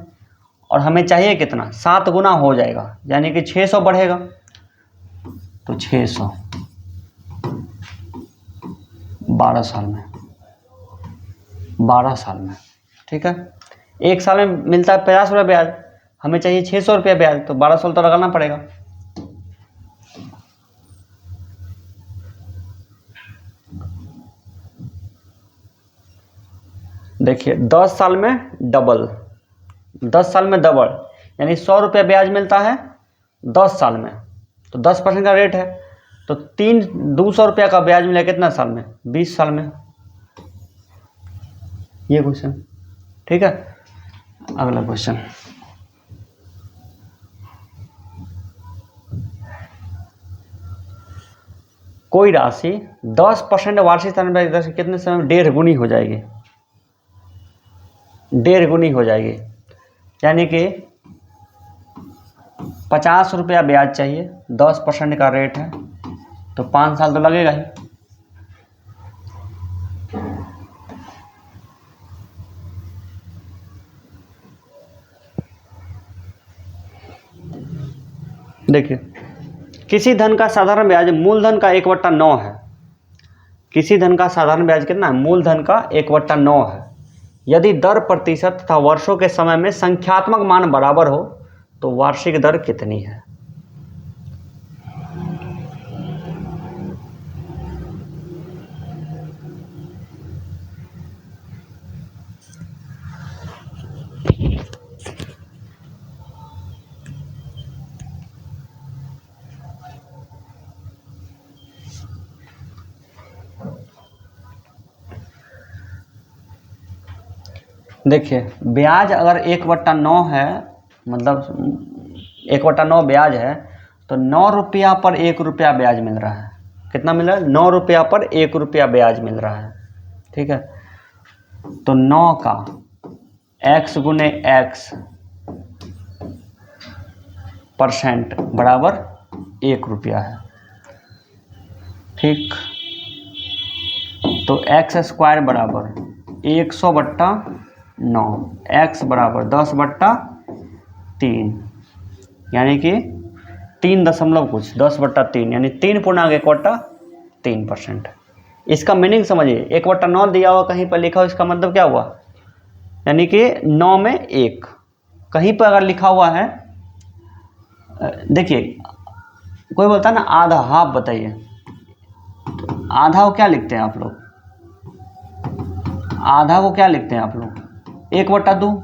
और हमें चाहिए कितना? 7 गुना हो जाएगा, यानी कि 600 बढ़ेगा। तो 600 12 साल में, 12 साल में, ठीक है। 1 साल में मिलता है 50 रुपये ब्याज, हमें चाहिए 600 रुपये ब्याज, तो 12 साल तो लगाना पड़ेगा। देखिए 10 साल में डबल, 10 साल में डबल, यानी 100 रुपया ब्याज मिलता है 10 साल में, तो 10% का रेट है, तो 200 रुपया का ब्याज मिला कितना साल में? 20 साल में। ये क्वेश्चन ठीक है। अगला क्वेश्चन, कोई राशि 10% वार्षिक धनराशि दर से कितने समय में 1.5 गुनी हो जाएगी? 1.5 गुनी हो जाएगी, यानी कि 50 रुपया ब्याज चाहिए, 10% का रेट है, तो 5 साल तो लगेगा ही। देखिए, किसी धन का साधारण ब्याज मूलधन का 1/9 है। किसी धन का साधारण ब्याज कितना है? मूलधन का 1/9 है। यदि दर प्रतिशत तथा वर्षों के समय में संख्यात्मक मान बराबर हो तो वार्षिक दर कितनी है? देखिए, ब्याज अगर 1/9 है, मतलब 1/9 ब्याज है, तो 9 रुपया पर 1 रुपया ब्याज मिल रहा है। कितना मिल रहा है? 9 रुपया पर 1 रुपया ब्याज मिल रहा है। ठीक है, तो 9 का x गुने x % बराबर 1 रुपया है। ठीक, तो x² बराबर 100/9, x बराबर 10/3, यानी कि 3 दशमलव कुछ 10/3, यानी 3.1/3%। इसका मीनिंग समझिए, 1/9 दिया हुआ कहीं पर लिखा हो, इसका मतलब क्या हुआ? यानी कि 9 में 1 कहीं पर अगर लिखा हुआ है, देखिए कोई बोलता है ना आधा, हाफ बताइए, तो आधा को क्या लिखते हैं आप लोग? आधा को क्या लिखते हैं आप लोग? 1/2,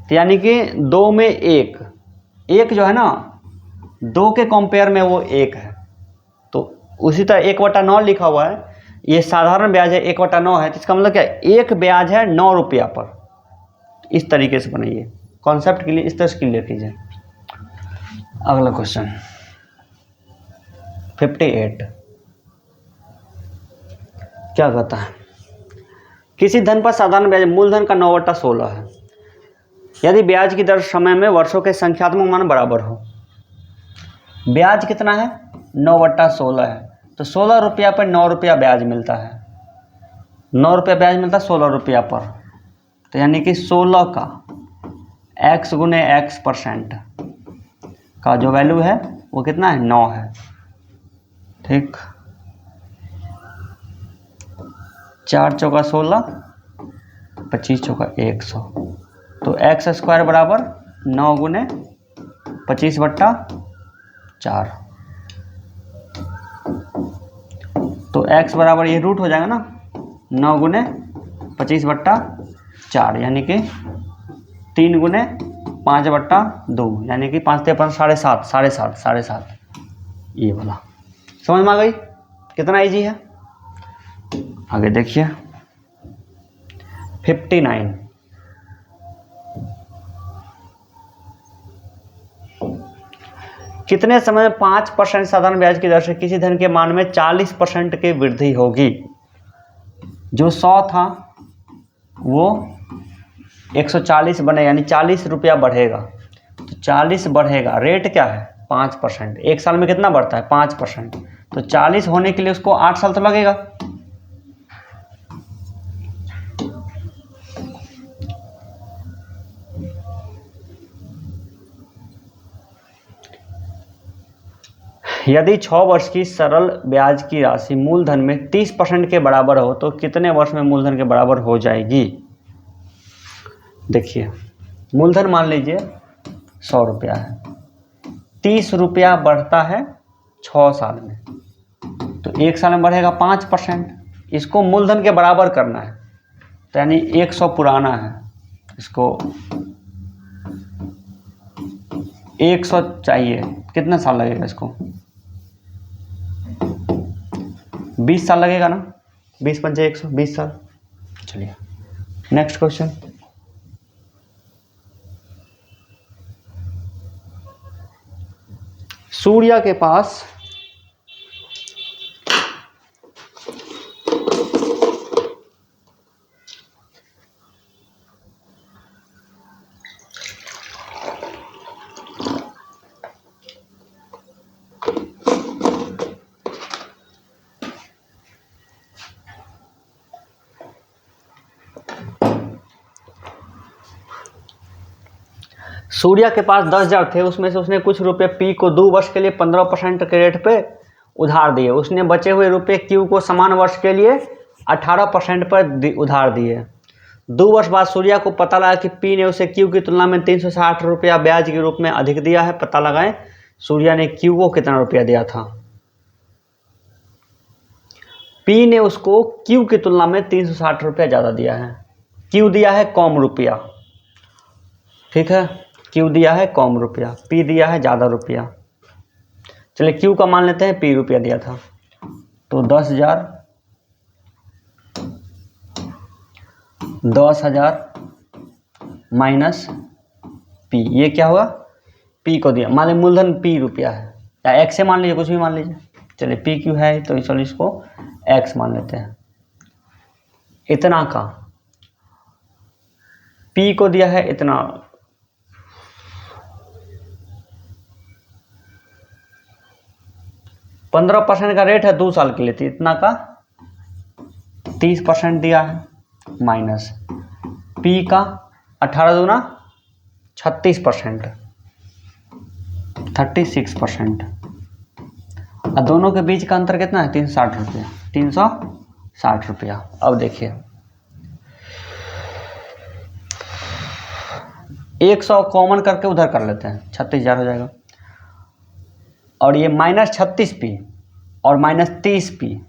यानी कि 2 में 1, 1 जो है ना 2 के कंपेयर में वो 1 है, तो उसी तरह 1/9 लिखा हुआ है, ये साधारण ब्याज है 1/9 है, तो इसका मतलब क्या? एक ब्याज है 9 रुपया पर। इस तरीके से बनाइए, कॉन्सेप्ट के लिए इस तरह से क्लियर कीजिए। अगला क्वेश्चन 58 क्या कहता है? किसी धन पर साधारण ब्याज मूलधन का 9/16 है। यदि ब्याज की दर समय में वर्षों के संख्यात्मक मान बराबर हो। ब्याज कितना है? 9/16 है, तो 16 रुपया पर 9 रुपया ब्याज मिलता है। 9 रुपया ब्याज मिलता है 16 रुपया पर, तो यानी कि 16 का x गुने x % का जो वैल्यू है वो कितना है? 9 है। ठीक, 4 चौका 16, 25 चौका 100, तो x² बराबर 9 गुने 25/4, तो x बराबर ये रूट हो जाएगा ना, 9 गुने 25/4, यानी कि 3 गुने 5/2, यानी कि 5 × 5 = 7.5, ये वाला समझ में आ गई? कितना इजी है। आगे देखिए 59, कितने समय में 5% साधारण ब्याज की दर से किसी धन के मान में 40% की वृद्धि होगी? जो 100 था वो 140 बने, यानी 40 रुपया बढ़ेगा, तो 40 बढ़ेगा, रेट क्या है? 5%। एक साल में कितना बढ़ता है? 5%, तो 40 होने के लिए उसको 8 साल तो लगेगा। यदि 6 वर्ष की सरल ब्याज की राशि मूलधन में 30% के बराबर हो तो कितने वर्ष में मूलधन के बराबर हो जाएगी? देखिए, मूलधन मान लीजिए 100 रुपया है, 30 रुपया बढ़ता है 6 साल में, तो एक साल में बढ़ेगा 5%। इसको मूलधन के बराबर करना है, तो यानी 100 पुराना है, इसको 100 चाहिए, कितना साल लगेगा इसको? 20 साल लगेगा ना, 20 पंचे 100, 20 साल। चलिए नेक्स्ट क्वेश्चन। सूर्य के पास सूर्या के पास 10,000 थे, उसमें से उसने कुछ रुपए पी को 2 वर्ष के लिए 15% के रेट पे उधार दिए। उसने बचे हुए रुपए क्यू को समान वर्ष के लिए 18% पर उधार दिए। 2 वर्ष बाद सूर्या को पता लगा कि पी ने उसे क्यू की तुलना में 360 रुपया ब्याज के रूप में अधिक दिया है। पता लगाएं सूर्या ने क्यू को कितना रुपया दिया था। पी ने उसको क्यू की तुलना में 360 रुपया ज़्यादा दिया है। क्यू दिया है कम रुपया, ठीक है, क्यू दिया है कम रुपया, पी दिया है ज़्यादा रुपया। चलिए क्यू का मान लेते हैं, पी रुपया दिया था, तो 10,000 माइनस पी, ये क्या हुआ? पी को दिया, मान लीजिए मूलधन पी रुपया है, या एक्स से मान लीजिए, कुछ भी मान लीजिए। चलिए पी क्यू है तो चलिए इसको एक्स मान लेते हैं। इतना का पी को दिया है इतना, 15% का रेट है 2 साल के लिए, तो इतना का 30% दिया है, माइनस पी का 18 दूना 36%, 36%, और दोनों के बीच का अंतर कितना है? 360 रुपया, 360 रुपया। अब देखिए 100 कॉमन करके उधर कर लेते हैं, 36,000 हो जाएगा, और ये माइनस 36p और माइनस 30p,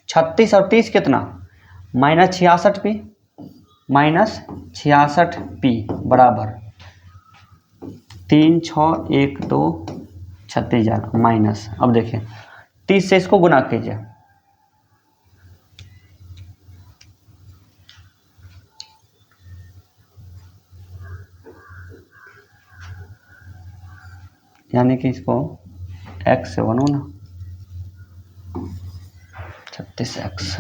36 और 30 कितना? माइनस 66p, माइनस 66p बराबर 3, 6, 1, 2, 36,000 माइनस। अब देखिए 30 से इसको गुना कीजिए, यानी कि इसको x से बनो ना, 36x,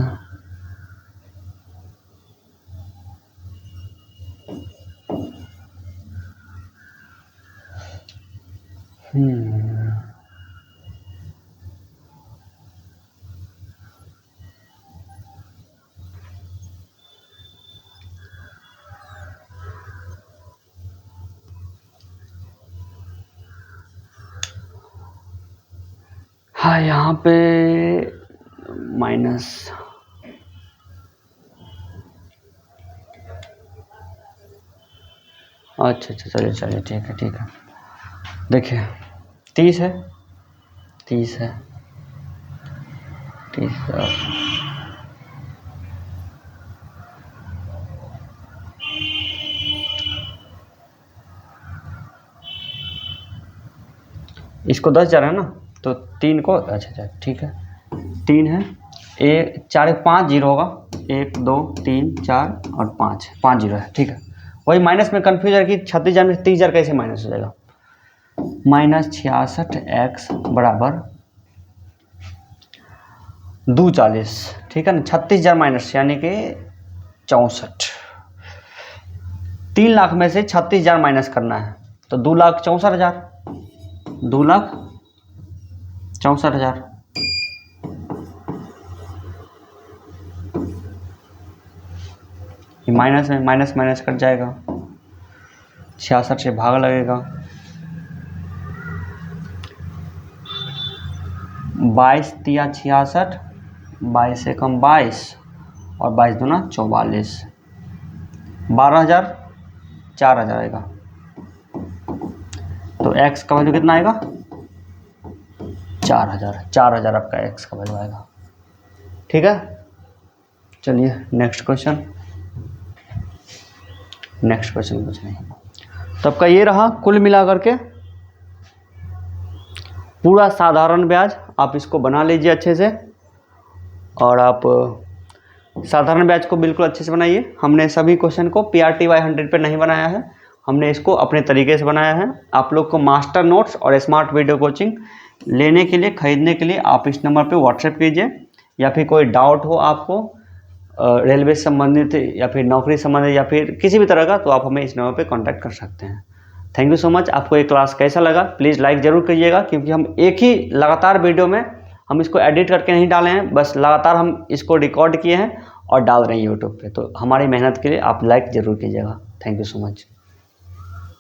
हाँ यहाँ पे माइनस, अच्छा चलिए चलिए ठीक है। देखिए 30 है, 30 है, 30 है, इसको 10,000 है ना, तो 3 को, अच्छा ठीक है, 3 है, 1 4 5 0 होगा, 1 2 3 4 और 5 5 0 है, ठीक है। वही माइनस में कन्फ्यूज है कि 36,000 में 30,000 कैसे माइनस हो जाएगा। माइनस 66x बराबर 240, ठीक है ना, 36,000 माइनस यानी कि 64, 3 लाख में से 36,000 माइनस करना है, तो 2,64,000, 2,64,000, ये माइनस में माइनस माइनस कट जाएगा, 66 से भाग लगेगा, 22 तिया 66, 22 से कम 22 और 22 दूना 44, 12,000, 4,000 आएगा, तो x का वैल्यू कितना आएगा? 4,000 आपका x का वैल्यू आएगा, ठीक है। चलिए नेक्स्ट क्वेश्चन। नेक्स्ट क्वेश्चन कुछ नहीं। तो आपका ये रहा कुल मिला करके पूरा साधारण ब्याज। आप इसको बना लीजिए अच्छे से, और आप साधारण ब्याज को बिल्कुल अच्छे से बनाइए। हमने सभी क्वेश्चन को PRTY 100 पे नहीं बनाया है, हमने इसको अपने तरीके से बनाया है। आप लोग को मास्टर नोट्स और स्मार्ट वीडियो कोचिंग लेने के लिए, खरीदने के लिए आप इस नंबर पे व्हाट्सएप कीजिए, या फिर कोई डाउट हो आपको रेलवे से संबंधित या फिर नौकरी संबंधित या फिर किसी भी तरह का, तो आप हमें इस नंबर पे कांटेक्ट कर सकते हैं। Thank you so much. आपको ये क्लास कैसा लगा प्लीज़ लाइक ज़रूर कीजिएगा, क्योंकि हम एक ही लगातार वीडियो में हम इसको एडिट करके नहीं डाले हैं, बस लगातार हम इसको रिकॉर्ड किए हैं और डाल रहे हैं यूट्यूब पे। तो हमारी मेहनत के लिए आप लाइक ज़रूर कीजिएगा। Thank you so much.